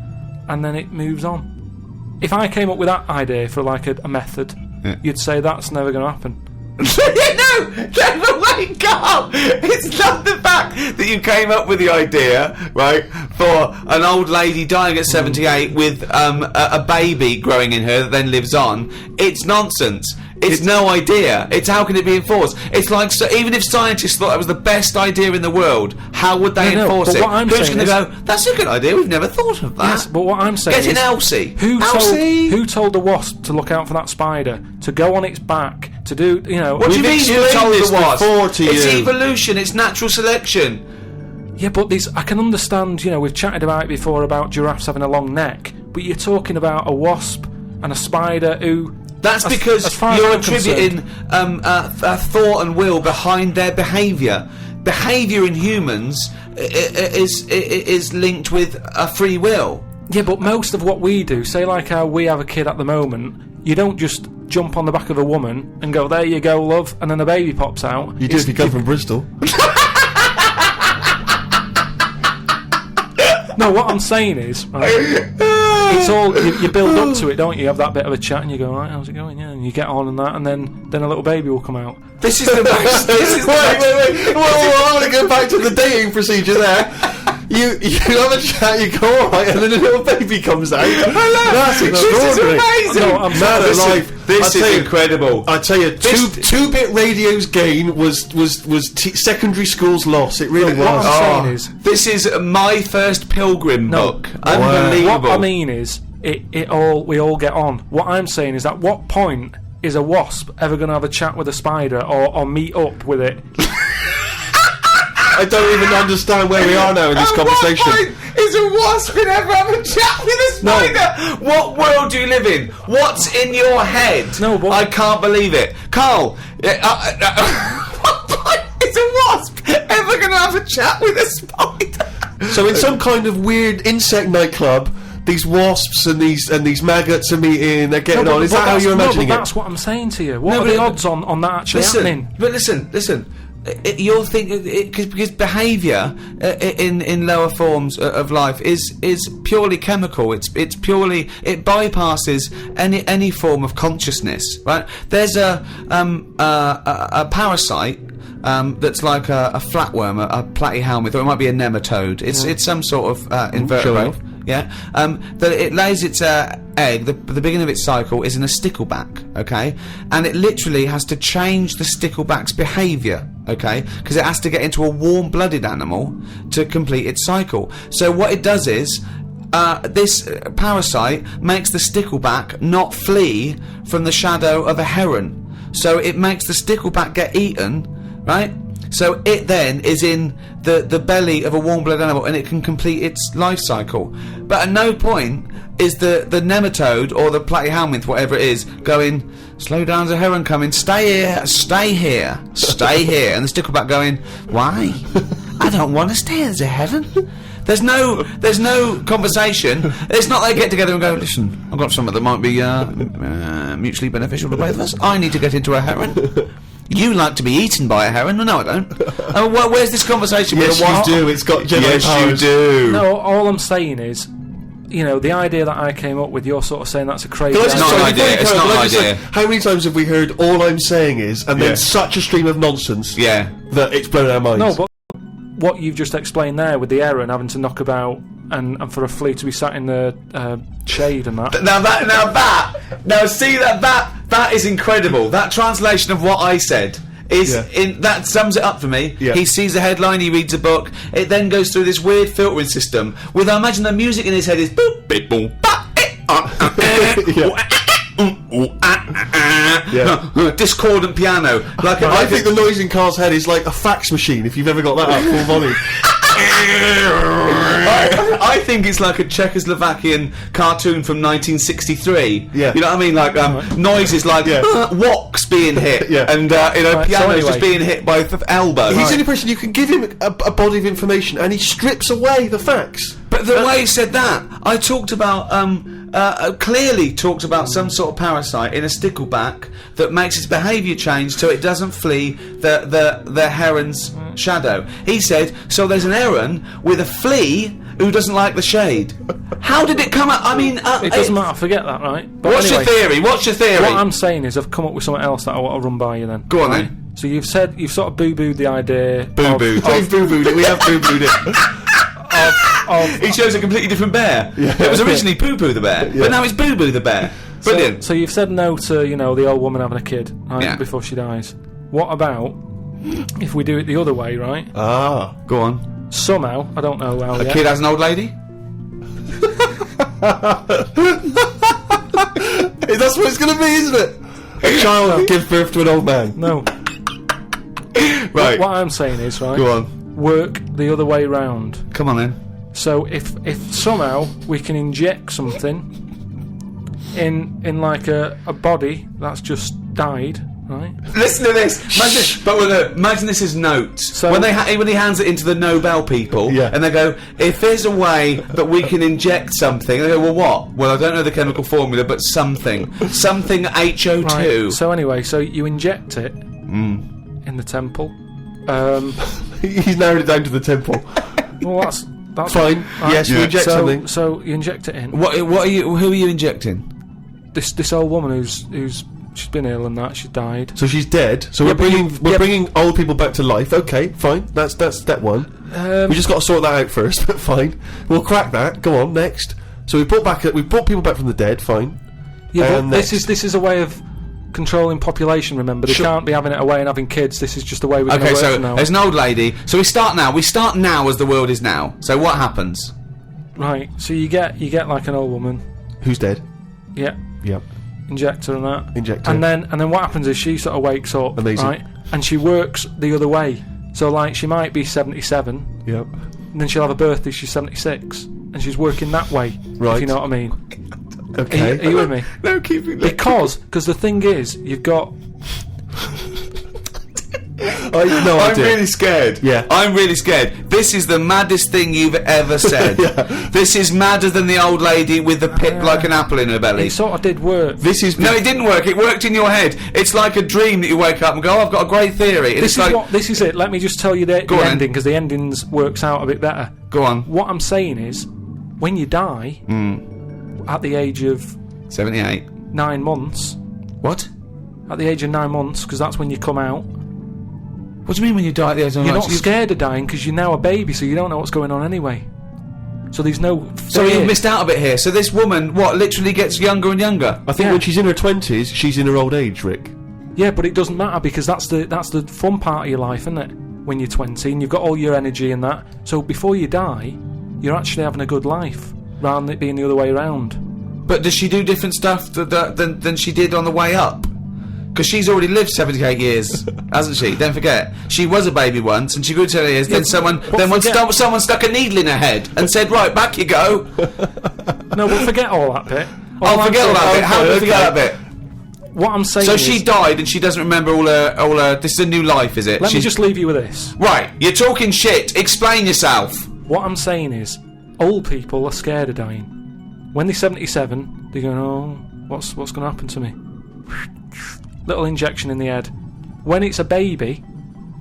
and then it moves on. If I came up with that idea for like a method, you'd say that's never going to happen. No, wake up! It's not the fact that you came up with the idea, right, for an old lady dying at 78 with a baby growing in her that then lives on. It's nonsense. It's no idea. It's how can it be enforced? It's like, so even if scientists thought that was the best idea in the world, how would they No, enforce but it? what I'm Who's saying going to is- go, that's a good idea, we've never thought of that. Yes, but what I'm saying Get in is, Elsie. Elsie? Who told the wasp to look out for that spider, to go on its back, to do, What do you mean who told this the wasp? before to It's you. evolution, it's natural selection. Yeah, but I can understand, we've chatted about it before about giraffes having a long neck, but you're talking about a wasp and a spider who... That's as because far as you're I'm attributing thought and will behind their behaviour. Behaviour in humans is linked with a free will. Yeah, but most of what we do, say like how we have a kid at the moment, you don't just jump on the back of a woman and go, there you go, love, and then a baby pops out. You do if you come from Bristol. No, what I'm saying is, right, it's all you build up to it, don't you? You have that bit of a chat and you go, right, how's it going? Yeah, and you get on and that, and then a little baby will come out. This is the most. This is the Wait. Well, I want to go back to the dating procedure there. You have a chat, you go alright, and then a little baby comes out. That's extraordinary. This is amazing. No, I'm Man sorry. alive. This is incredible. I tell you, This- two-bit radio's gain was secondary school's loss. It really What was. I'm saying is, This is my first Pilgrim No. book. Unbelievable. what I mean is, we all get on. What I'm saying is, at what point is a wasp ever going to have a chat with a spider or meet up with it? I don't even understand where we are now in this conversation. What point is a wasp going to ever have a chat with a spider? What world do you live in? What's in your head? No, but- I can't believe it. Carl, what point is a wasp ever going to have a chat with a spider? So in some kind of weird insect nightclub, these wasps and these maggots are meeting. They're getting on. Is that how you're imagining no, but it? that's what I'm saying to you. What No, are but- the odds on that actually happening? Listen. You're thinking because behaviour in lower forms of life is purely chemical. It's purely, it bypasses any form of consciousness. Right? There's a parasite. That's like a flatworm, a platyhelminth, or it might be a nematode. It's some sort of invertebrate. Sure. Yeah, that it lays its egg. The beginning of its cycle is in a stickleback, okay, and it literally has to change the stickleback's behaviour, okay, because it has to get into a warm-blooded animal to complete its cycle. So what it does is, this parasite makes the stickleback not flee from the shadow of a heron, so it makes the stickleback get eaten, right? So it then is in the belly of a warm-blooded animal and it can complete its life cycle. But at no point is the nematode or the platyhelminth, whatever it is, going, slow down, there's a heron coming, stay here, stay here, stay here. And the stickleback going, why? I don't want to stay, there's a heron. There's no conversation. It's not they get together and go, listen, I've got something that might be mutually beneficial to both of us. I need to get into a heron. You like to be eaten by a heron? No, I don't. Where's this conversation? Yes, with a wasp? you do. It's got Jedi Yes, powers. you do. No, all I'm saying is, you know, the idea that I came up with, you're sort of saying that's a crazy Can I just- not sorry, an before idea, you it's carry on, not can I an just say, idea. how many times have we heard all I'm saying is, and Yeah. then such a stream of nonsense Yeah. that it's blown our minds? No, but what you've just explained there with the heron having to knock about and for a flea to be sat in the shade and that. Now see that is incredible. That translation of what I said is that sums it up for me. Yeah. He sees the headline, he reads a book. It then goes through this weird filtering system. With I imagine the music in his head is boop, beep, boom, ba, discordant piano. Like I think the noise in Carl's head is like a fax machine. If you've ever got that up full volume. I think it's like a Czechoslovakian cartoon from 1963. Yeah. You know what I mean? Like noises like woks being hit, Yeah. and Right, so pianos anyway. just being hit by the elbow. He's the only person you can give him a body of information, and he strips away the facts. But the way he said that, I talked about clearly talked about some sort of parasite in a stickleback that makes its behaviour change so it doesn't flee the heron's shadow. He said, so there's an heron with a flea who doesn't like the shade. How did it come out? I mean, It doesn't matter, forget that, right? But What's anyway, your theory? What's your theory? what I'm saying is I've come up with something else that I want to run by you then. Go on Right? then. So you've sort of boo-booed the idea. Boo-booed. We've boo-booed it. We have boo-booed it. He shows a completely different bear. It was originally Poo Poo the bear, but now it's Boo Boo the bear. Brilliant. So you've said no to, you know, the old woman having a kid, right, Yeah. before she dies. What about if we do it the other way, right? Ah. Go on. Somehow, I don't know how A yet. kid has an old lady? That's what it's going to be, isn't it? A child gives birth to an old man. No. Right. What I'm saying is, right, Go on. work the other way round. Come on then. So if somehow we can inject something in like a body that's just died, right? Listen to this. Imagine this as notes. So- when he hands it into the Nobel people, Yeah. and they go, if there's a way that we can inject something, and they go, well, what? Well, I don't know the chemical formula, but something HO2. Right. So anyway, so you inject it in the temple. He's narrowed it down to the temple. Well, that's Fine. Yes, we inject something. So you inject it in. What are you? Who are you injecting? This old woman who's she's been ill and that she died. So she's dead. So Yeah, we're but bringing old people back to life. Okay, fine. That's step one. We just got to sort that out first, but fine. We'll crack that. Go on, next. So we brought people back from the dead, fine. Yeah, but next. this is a way of controlling population, remember. They can't be having it away and having kids. This is just the way we're going to work so now. there's an old lady. So we start now. We start now as the world is now. So what happens? Right, so you get like an old woman. Who's dead? Yeah. Yep. Injector and that. Injector. And then what happens is she sort of wakes up. Amazing. Right? And she works the other way. So like she might be 77. Yep. And then she'll have a birthday, she's 76. And she's working that way. Right. If you know what I mean. Okay. Are you with me? No, keep it. Because the thing is, you've got... I'm really scared. Yeah. I'm really scared. This is the maddest thing you've ever said. This is madder than the old lady with the pip like an apple in her belly. It sort of did work. No, it didn't work. It worked in your head. It's like a dream that you wake up and go, oh, I've got a great theory. This is it. Let me just tell you the ending, because the endings works out a bit better. Go on. What I'm saying is, when you die, at the age of 78. 9 months... What? At the age of 9 months, because that's when you come out. What do you mean when you die at the age of 9 You're months? not scared of dying, because you're now a baby, so you don't know what's going on anyway. So there's no fear. So you've missed out a bit here. So this woman, literally gets younger and younger? I think when she's in her 20s, she's in her old age, Rick. Yeah, but it doesn't matter, because that's the fun part of your life, isn't it? When you're 20 and you've got all your energy and that. So before you die, you're actually having a good life, rather than it being the other way around. But does she do different stuff than she did on the way up? Because she's already lived 78 years, hasn't she? Don't forget, she was a baby once, and she grew to 78 years. Then someone stuck a needle in her head and said, "Right, back you go." No, but forget all that bit. Forget all that bit. How do we forget that bit? What I'm saying So is... she died, and she doesn't remember all her. This is a new life, is it? Let me just leave you with this. Right, you're talking shit. Explain yourself. What I'm saying is, old people are scared of dying. When they're 77, they're going, "Oh, what's going to happen to me?" Little injection in the head. When it's a baby,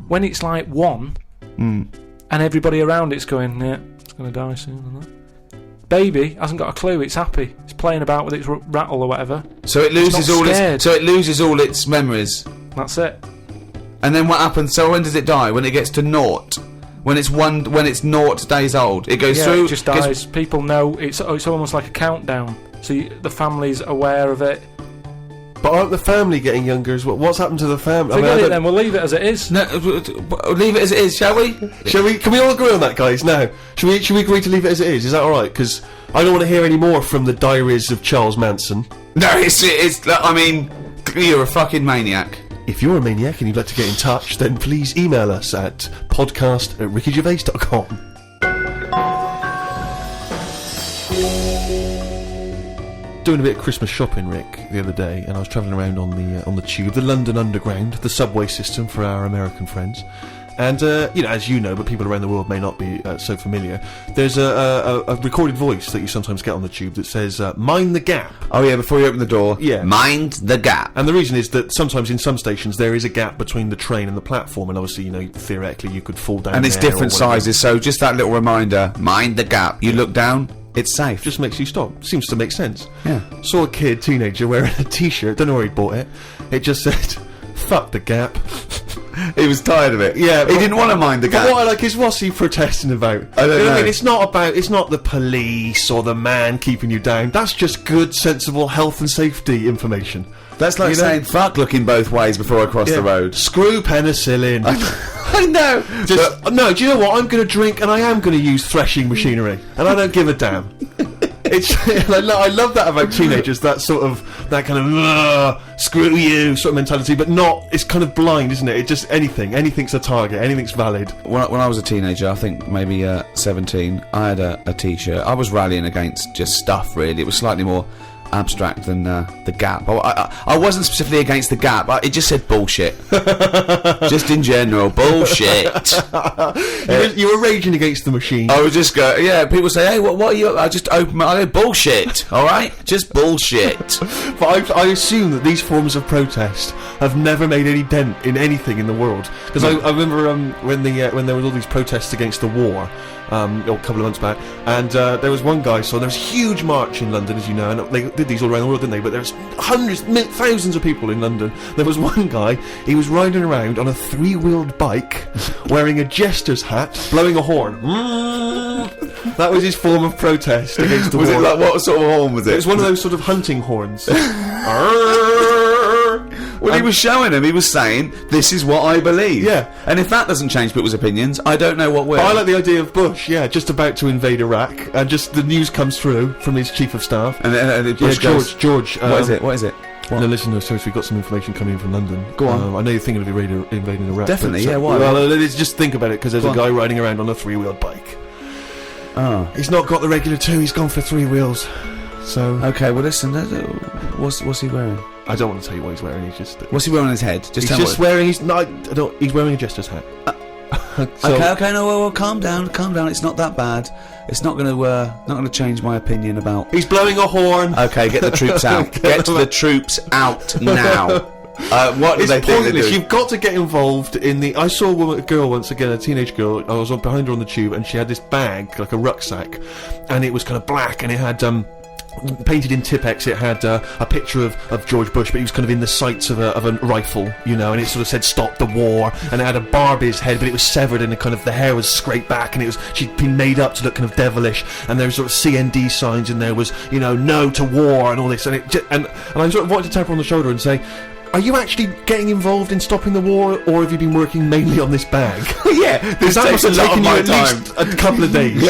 when it's like 1, and everybody around it's going, "Yeah, it's going to die soon." And that. Baby hasn't got a clue. It's happy. It's playing about with its rattle or whatever. So it loses all its memories. That's it. And then what happens? So when does it die? When it gets to 0? When it's 0 days old, it goes through. It just dies. People know it's almost like a countdown. So the family's aware of it. But aren't the family getting younger as well? What's happened to the family? Forget it then. We'll leave it as it is. No, leave it as it is, shall we? Shall we? Can we all agree on that, guys? Now, should we agree to leave it as it is? Is that all right? Because I don't want to hear any more from the diaries of Charles Manson. No, it's. I mean, you're a fucking maniac. If you're a maniac and you'd like to get in touch, then please email us at podcast@rickygervais.com. Doing a bit of Christmas shopping, Rick, the other day, and I was travelling around on the tube, the London Underground, the subway system for our American friends. And, as you know, but people around the world may not be so familiar, there's a recorded voice that you sometimes get on the tube that says, "Mind the gap." Oh yeah, before you open the door. Yeah. Mind the gap. And the reason is that sometimes in some stations there is a gap between the train and the platform, and obviously, theoretically you could fall down. And it's there different or whatever. sizes, so just that little reminder, mind the gap. You look down, it's safe. Just makes you stop. Seems to make sense. Yeah. Saw a teenager wearing a t-shirt, don't know where he bought it. It just said, "Fuck the gap." He was tired of it. Yeah, he didn't want to mind the gap. But what I like is, what's he protesting about? I don't know. I mean, it's not the police or the man keeping you down. That's just good, sensible health and safety information. That's like saying fuck looking both ways before I cross the road. Screw penicillin. I know. No, do you know what? I'm going to drink and I am going to use threshing machinery, and I don't give a damn. I love that about teenagers, that kind of screw you sort of mentality, but not. It's kind of blind, isn't it? It just anything's a target, anything's valid. When I was a teenager, I think maybe 17, I had a t-shirt. I was rallying against just stuff. Really, it was slightly more abstract than the Gap. I wasn't specifically against the Gap. It just said bullshit. Just in general, bullshit. You were raging against the machine. I would just go, yeah. People say, "Hey, what are you?" I just open my. I go, bullshit. All right, just bullshit. But I assume that these forms of protest have never made any dent in anything in the world. Because I remember when there were all these protests against the war. a couple of months back, and there was one guy. So there was a huge march in London, as you know, and they did these all around the world, didn't they? But there's hundreds, thousands of people in London. There was one guy. He was riding around on a 3-wheeled bike, wearing a jester's hat, blowing a horn. That was his form of protest against the war. Was it like, what sort of horn was it? It was one of those sort of hunting horns. Well, he was showing him. He was saying, "This is what I believe." Yeah. And if that doesn't change people's opinions, I don't know what will. But I like the idea of Bush, just about to invade Iraq, and just the news comes through from his chief of staff. And then Bush goes, George. What is it? No, listen, so we've got some information coming in from London. Go on. I know you're thinking of invading Iraq. Definitely, but, yeah, why? Well, let's just think about it, because there's a guy riding around on a 3-wheeled bike. Oh. He's not got the regular 2, he's gone for 3 wheels. So... Okay, well listen, what's he wearing? I don't want to tell you what he's wearing, he's just... What's he wearing on his head? He's just wearing... He's wearing a jester's hat. Okay, no, calm down. It's not that bad. It's not going to change my opinion about... He's blowing a horn. Okay, get the troops out. Get the troops out now. What do it's they think they're pointless. doing? You've got to get involved in the... I saw a girl once again, a teenage girl. I was behind her on the tube, and she had this bag, like a rucksack, and it was kind of black, and it had... painted in Tipex, it had a picture of George Bush, but he was kind of in the sights of a rifle, and it sort of said "Stop the War," and it had a Barbie's head, but it was severed, and the hair was scraped back, and she'd been made up to look kind of devilish, and there was sort of CND signs, and there was "No to war" and all this, and I sort of wanted to tap her on the shoulder and say, are you actually getting involved in stopping the war, or have you been working mainly on this bag? Because that must have taken you at least a couple of days.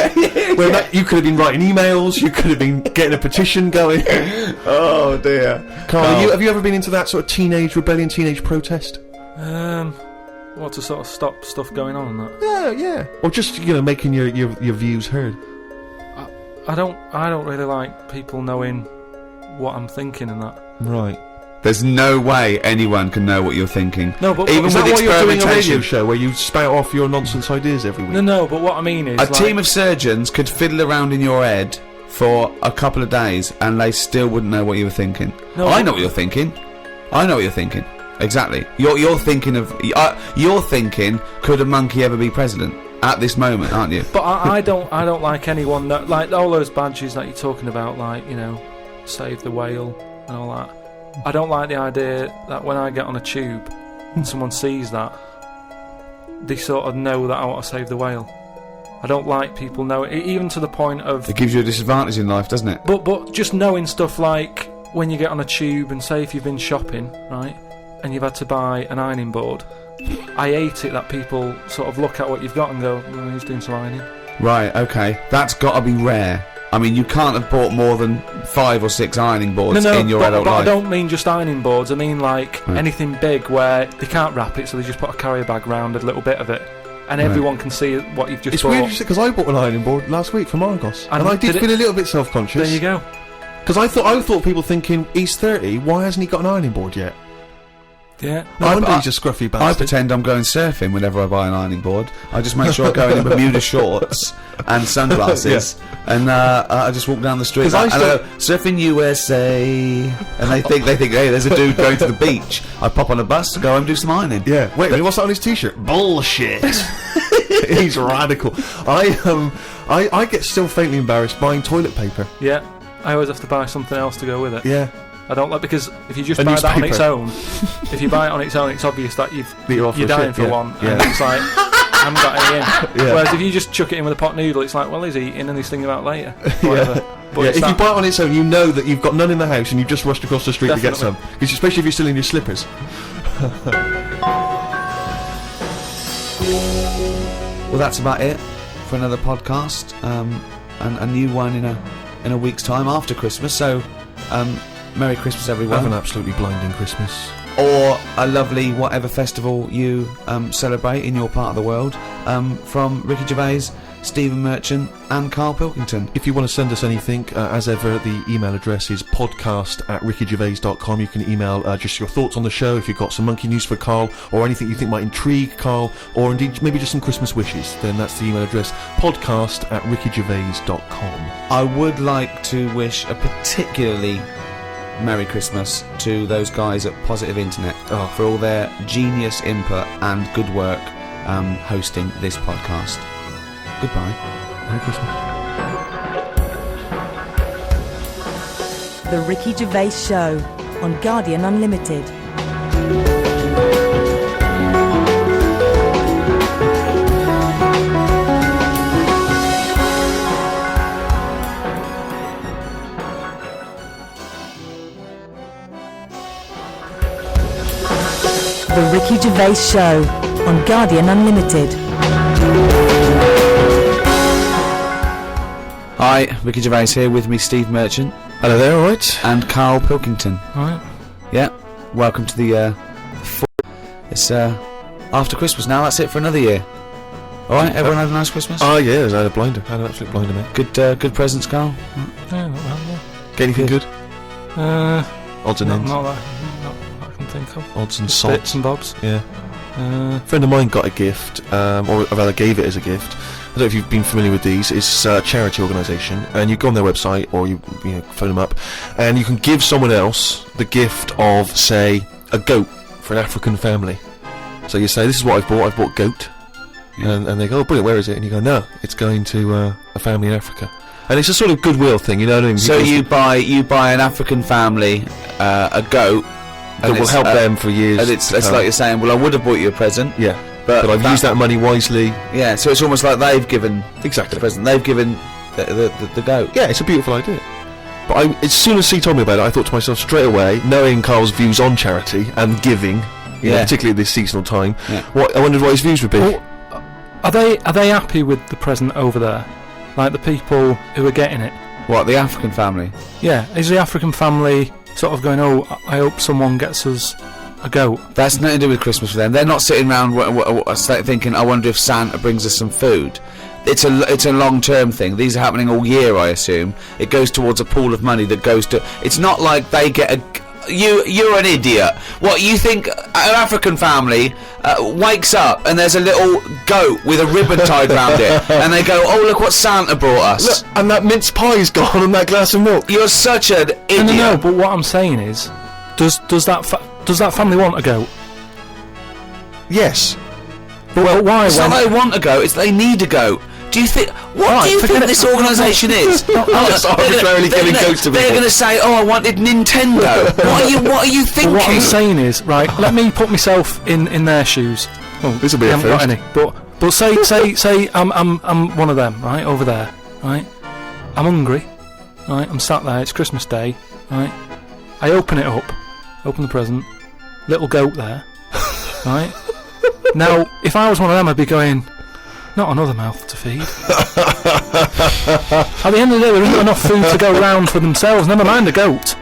You could have been writing emails, you could have been getting a petition going. Oh dear. Carl, have you ever been into that sort of teenage rebellion, teenage protest? What, to sort of stop stuff going on and that? Yeah. Or just making your views heard. I don't really like people knowing what I'm thinking and that. Right. There's no way anyone can know what you're thinking. No, but even is with that why you're doing a radio show where you spout off your nonsense ideas every week? No, but what I mean is... A team of surgeons could fiddle around in your head for a couple of days and they still wouldn't know what you were thinking. No, I know what you're thinking. Exactly. You're thinking of... you're thinking, could a monkey ever be president? At this moment, aren't you? But I don't like anyone that... Like, all those badges that you're talking about, like, Save the Whale and all that. I don't like the idea that when I get on a tube and someone sees that, they sort of know that I want to save the whale. I don't like people knowing, even to the point of... It gives you a disadvantage in life, doesn't it? But just knowing stuff like when you get on a tube and say if you've been shopping, right, and you've had to buy an ironing board, I hate it that people sort of look at what you've got and go, who's doing some ironing? Right, okay. That's got to be rare. I mean, you can't have bought more than 5 or 6 ironing boards in your adult life. I don't mean just ironing boards. I mean like anything big where they can't wrap it, so they just put a carrier bag round a little bit of it, and everyone can see what you've just bought. It's weird because I bought an ironing board last week from Argos, and I did feel a little bit self-conscious. There you go. Because I thought people thinking he's 30, why hasn't he got an ironing board yet? Yeah. No wonder he's a scruffy bastard. I pretend I'm going surfing whenever I buy an ironing board. I just make sure I go in Bermuda shorts and sunglasses, and I just walk down the street and I go, surfing USA, and they think, hey, there's a dude going to the beach. I pop on a bus to go and do some ironing. Yeah. Wait, what's that on his t-shirt? Bullshit. He's radical. I get still faintly embarrassed buying toilet paper. Yeah. I always have to buy something else to go with it. Yeah. I don't like, because if you just buy that on its own, if you buy it on its own, it's obvious that you're dying for one, and it's like, I haven't got any in. Yeah. Whereas if you just chuck it in with a pot noodle, it's like, well, he's eating and he's thinking about later. Whatever. But if you buy it on its own, you know that you've got none in the house and you've just rushed across the street to get some. Especially if you're still in your slippers. Well, that's about it for another podcast, and a new one in a week's time after Christmas. So, Merry Christmas, everyone. Have an absolutely blinding Christmas. Or a lovely whatever festival you celebrate in your part of the world. From Ricky Gervais, Stephen Merchant and Carl Pilkington. If you want to send us anything, as ever, the email address is podcast@rickygervais.com. You can email just your thoughts on the show, if you've got some monkey news for Carl, or anything you think might intrigue Carl, or indeed maybe just some Christmas wishes. Then that's the email address, podcast@rickygervais.com. I would like to wish a particularly Merry Christmas to those guys at Positive Internet for all their genius input and good work hosting this podcast. Goodbye. Merry Christmas. The Ricky Gervais Show on Guardian Unlimited. The Ricky Gervais Show on Guardian Unlimited. Hi, Ricky Gervais here, with me Steve Merchant Hello there, alright? and Carl Pilkington. Right. Yeah, welcome to the it's after Christmas now, that's it for another year. Alright, everyone had a nice Christmas? Oh yeah, I had a blinder. I had an absolute blinder, mate. Good presents, Carl? Yeah, not bad, yeah. Get anything good? Odds and Not ends. that I can think of. Odds and Bits sods. and bobs. Yeah. A friend of mine got a gift, or rather gave it as a gift. I don't know if you've been familiar with these. It's a charity organisation, and you go on their website or you phone them up, and you can give someone else the gift of, say, a goat for an African family. So you say, "This is what I've bought. I've bought goat," and they go, "Oh, brilliant! Where is it?" And you go, "No, it's going to a family in Africa." And it's a sort of goodwill thing, you know what I mean? So Because you buy an African family a goat that will help them for years. and it's to come. like you're saying, well, I would have bought you a present, yeah, but I've used that money wisely. Yeah, so it's almost like they've given Exactly. the present. They've given the goat. Yeah, it's a beautiful idea. But as soon as he told me about it, I thought to myself straight away, knowing Carl's views on charity and giving, you know, Yeah. particularly at this seasonal time, Yeah. I wondered what his views would be. Well, are they happy with the present over there? Like the people who are getting it? What, the African family? Yeah, is the African family sort of going, oh, I hope someone gets us a goat? That's nothing to do with Christmas for them. They're not sitting around thinking, I wonder if Santa brings us some food. It's a long-term thing. These are happening all year, I assume. It goes towards a pool of money that goes to... It's not like they get a... You're an idiot. What, you think an African family wakes up and there's a little goat with a ribbon tied round it, and they go, oh, look what Santa brought us. Look, and that mince pie's gone and that glass of milk. You're such an idiot. No, but what I'm saying is, does that family want a goat? Yes. But why? It's not when- they want a goat, it's they need a goat. Do you think... What Right, do you forget think it. this organisation is? Just arbitrarily giving goats to They're people. going to say, oh, I wanted Nintendo. What are you But thinking? what I'm saying is, right, let me put myself in their shoes. Oh, This'll be we a haven't got first. any. But say I'm one of them, right, over there, right? I'm hungry, right? I'm sat there. It's Christmas Day, right? I open it up, open the present, little goat there, right? Now, if I was one of them, I'd be going, not another mouth to feed. At the end of the day, there isn't enough food to go around for themselves. Never mind a goat.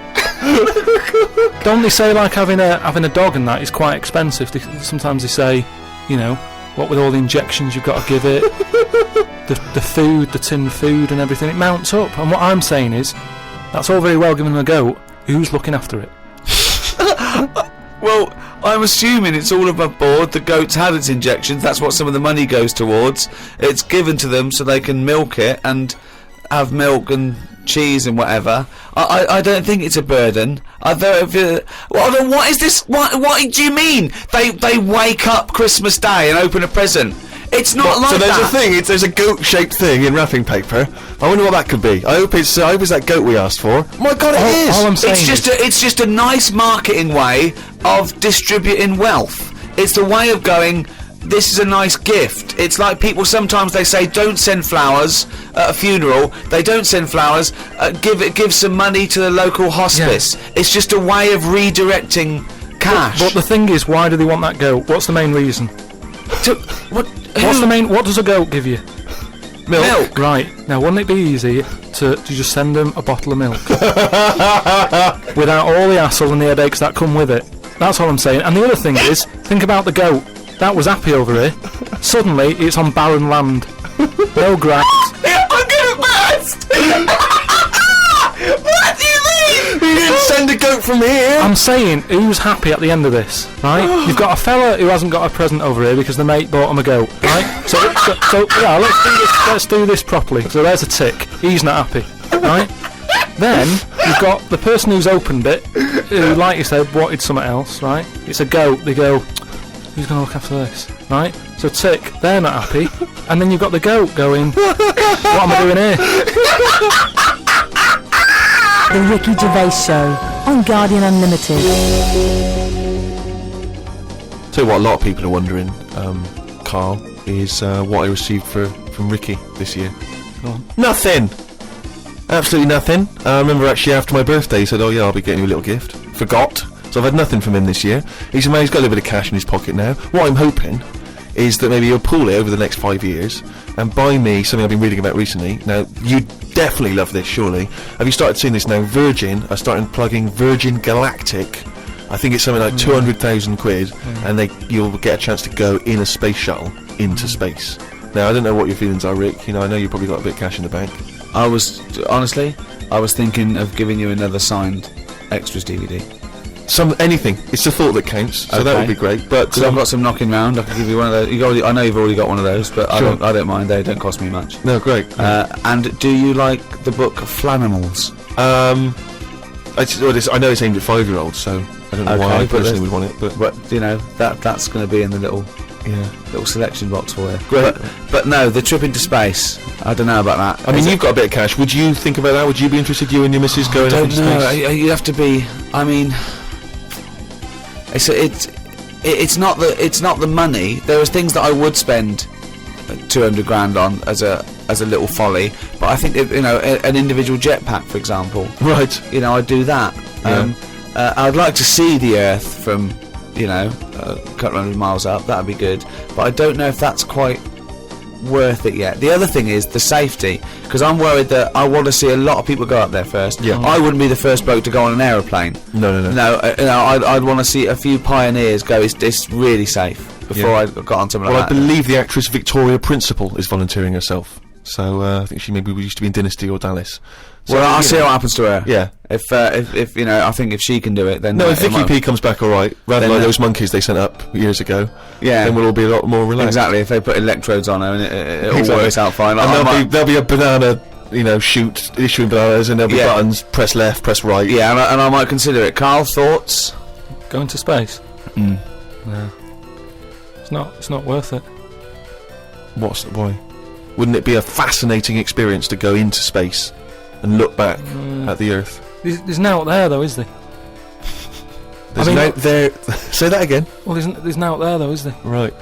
Don't they say like having a dog and that is quite expensive? Sometimes they say, you know, what with all the injections you've got to give it, the food, the tin food and everything, it mounts up. And what I'm saying is, that's all very well giving them a goat. Who's looking after it? Well, I'm assuming it's all above board. The goat's had its injections. That's what some of the money goes towards. It's given to them so they can milk it and have milk and cheese and whatever. I don't think it's a burden. What is this? What do you mean? They wake up Christmas Day and open a present. It's not like So there's that. a thing. There's a goat-shaped thing in wrapping paper. I wonder what that could be. I hope it's that goat we asked for. My God, it is. All I'm saying It's just a nice marketing way of distributing wealth. It's the way of going, this is a nice gift. It's like people sometimes they say don't send flowers at a funeral. They don't send flowers. Give some money to the local hospice. Yeah. It's just a way of redirecting cash. But the thing is, why do they want that goat? What's the main reason? What does a goat give you? Milk. Right, now wouldn't it be easy to just send them a bottle of milk? Without all the hassle and the headaches that come with it. That's all I'm saying. And the other thing is, think about the goat. That was happy over here. Suddenly, it's on barren land. No grass. I'm gonna burst. What do you mean? You didn't send a goat from here. I'm saying, who's happy at the end of this, right? You've got a fella who hasn't got a present over here because the mate bought him a goat, right? So yeah, let's do this properly. So there's a tick. He's not happy, right? Then you've got the person who's opened it, who, like you said, wanted something else, right? It's a goat. They go, who's going to look after this? right? So tick, they're not happy, and then you've got the goat going, what am I doing here? The Ricky Gervais Show on Guardian Unlimited. Tell you what, a lot of people are wondering, Carl, is what I received from Ricky this year. Nothing! Absolutely nothing. I remember actually after my birthday he said, oh yeah, I'll be getting you a little gift. Forgot. So I've had nothing from him this year. He's got a little bit of cash in his pocket now. What I'm hoping is that maybe he'll pool it over the next 5 years and buy me something I've been reading about recently. Now, you definitely love this, surely. Have you started seeing this now? Virgin are starting plugging Virgin Galactic. I think it's something like 200,000 quid, and you'll get a chance to go in a space shuttle into space. Now, I don't know what your feelings are, Rick. You know, I know you've probably got a bit of cash in the bank. I was thinking of giving you another signed extras DVD. Anything. It's the thought that counts. So that Okay. would be great. But Because I've got some knocking round. I can give you one of those. I know you've already got one of those, but Sure. I don't mind. They don't cost me much. no, great. And do you like the book Flanimals? I know it's aimed at 5-year-olds, so I don't know why I but personally there's- would want it. But But you know that's going to be in the little yeah, selection box for you. Great. But no, the trip into space. I don't know about that. I mean, you've got a bit of cash. Would you think about that? Would you be interested, you and your missus, going up don't into know. space? You have to be. I mean, it's not the money. There are things that I would spend 200 grand on as a little folly, but I think an individual jetpack, for example. Right. You know, I'd do that. Yeah. I'd like to see the Earth from a couple hundred miles up. That'd be good, but I don't know if that's quite worth it yet. The other thing is the safety, because I'm worried that I want to see a lot of people go up there first. Yeah. I wouldn't be the first bloke to go on an aeroplane. No. I'd want to see a few pioneers go. It's really safe before I got on something Well, like I that. believe the actress Victoria Principal is volunteering herself. So I think she maybe used to be in Dynasty or Dallas. So, Well, I'll you see know. what happens to her. Yeah. If I think if she can do it, then No, if it Vicky might- P comes back all right, rather Then like that- those monkeys they sent up years ago, Yeah. then we'll all be a lot more relaxed. Exactly. If they put electrodes on her and it all Exactly. works out fine. And I might- there'll be a banana, chute issuing bananas, and there'll be Yeah. buttons, press left, press right. yeah, and I might consider it. Carl, thoughts? Going to space? Mm. No. It's not worth it. Why? Wouldn't it be a fascinating experience to go into space and look back at the Earth? There's now out there though, is there? There's I mean- no there. Say that again. Well, there's now out there though, is there? Right.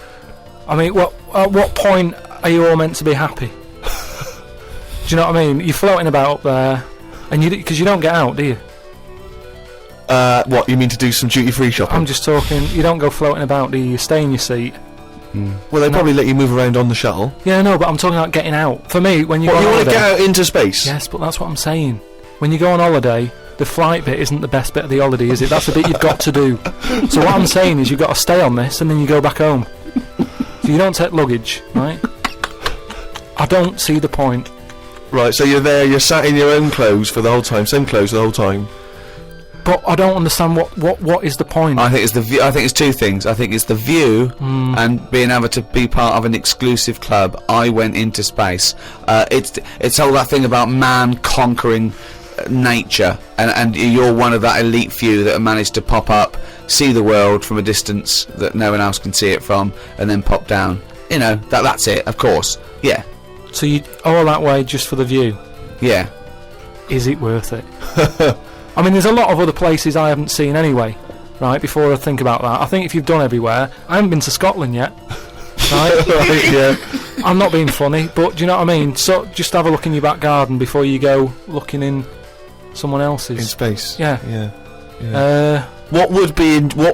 I mean, at what point are you all meant to be happy? Do you know what I mean? You're floating about up there, and because you don't get out, do you? What you mean to do some duty-free shopping? I'm just talking. You don't go floating about, do you? You stay in your seat. Well, they probably let you move around on the shuttle. Yeah, no, but I'm talking about getting out. For me, when you What, go you on want to holiday, get out into space? yes, but that's what I'm saying. When you go on holiday, the flight bit isn't the best bit of the holiday, is it? That's the bit you've got to do. So what I'm saying is you've got to stay on this, and then you go back home. So you don't take luggage, right? I don't see the point. Right, so you're there, you're sat in your own clothes for the whole time, same clothes the whole time. But I don't understand what is the point. I think it's the view. I think it's two things. I think it's the view and being able to be part of an exclusive club. I went into space. It's all that thing about man conquering nature, and you're one of that elite few that have managed to pop up, see the world from a distance that no one else can see it from, and then pop down. You know, that's it. Of course. Yeah. So you all that way just for the view? Yeah. Is it worth it? I mean, there's a lot of other places I haven't seen anyway, right, before I think about that. I think if you've done everywhere, I haven't been to Scotland yet, right? Right, yeah. I'm not being funny, but do you know what I mean? So just have a look in your back garden before you go looking in someone else's. In space. Yeah. Yeah. What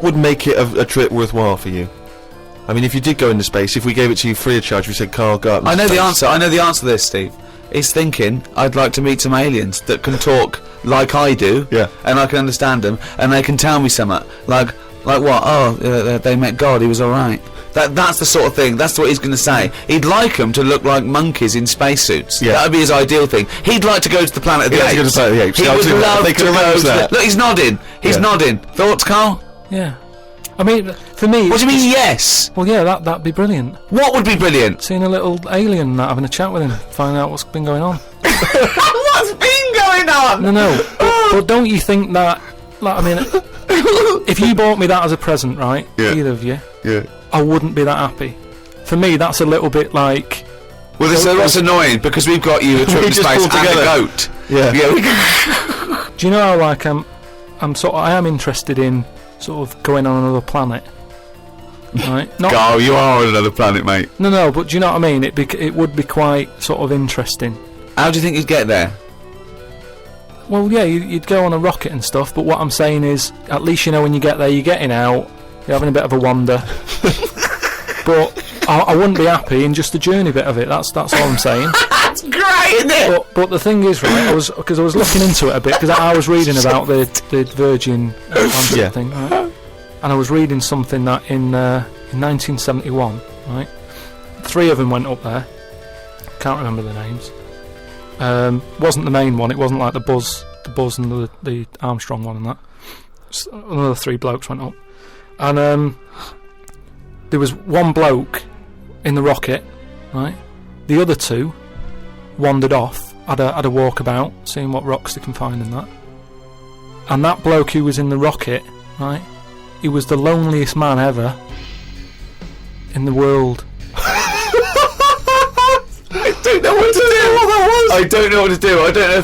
would make it a trip worthwhile for you? I mean, if you did go into space, if we gave it to you free of charge, we said, Carl, go up. I know into the space." answer. I know the answer to this, Steve. He's thinking, I'd like to meet some aliens that can talk like I do, Yeah. and I can understand them, and they can tell me something. Like what? Oh, they met God. He was all right. That's the sort of thing. That's what he's going to say. He'd like them to look like monkeys in spacesuits. Yeah. That would be his ideal thing. He'd like to go to the planet of the He'd like apes. to go to the planet of the apes. He Yeah, would I'll do that. love They to can go arrange to that. Look, he's nodding. He's Yeah. nodding. Thoughts, Carl? Yeah. I mean, for me... What do you mean, yes? Well, yeah, that'd be brilliant. What would be brilliant? Seeing a little alien and that, having a chat with him, finding out what's been going on. What's been going on? No. But don't you think that... Like, I mean, if you bought me that as a present, right? Yeah. Either of you, Yeah. I wouldn't be that happy. for me, that's a little bit like. Well, that's annoying because we've got you a trip to just space pulled and a together. goat. Yeah. Do you know how like I am interested in sort of going on another planet, right? Not, Oh, you are on another planet, mate. no, but do you know what I mean? It would be quite sort of interesting. How do you think you'd get there? Well, yeah, you'd go on a rocket and stuff, but what I'm saying is, at least you know when you get there, you're getting out, you're having a bit of a wander. But I wouldn't be happy in just the journey bit of it. That's all I'm saying. That's great, isn't it? But the thing is, right? I was looking into it a bit because I was reading about the Virgin Atlantic Yeah. thing, right? And I was reading something that in 1971, right? 3 of them went up there. Can't remember the names. Wasn't the main one. It wasn't like the Buzz and the Armstrong one and that. Another 3 blokes went up, and there was one bloke in the rocket, right? The other 2 wandered off, had a walkabout, seeing what rocks they can find and that. And that bloke who was in the rocket, right? He was the loneliest man ever in the world. I don't know what to do. I don't know what to do. I don't know if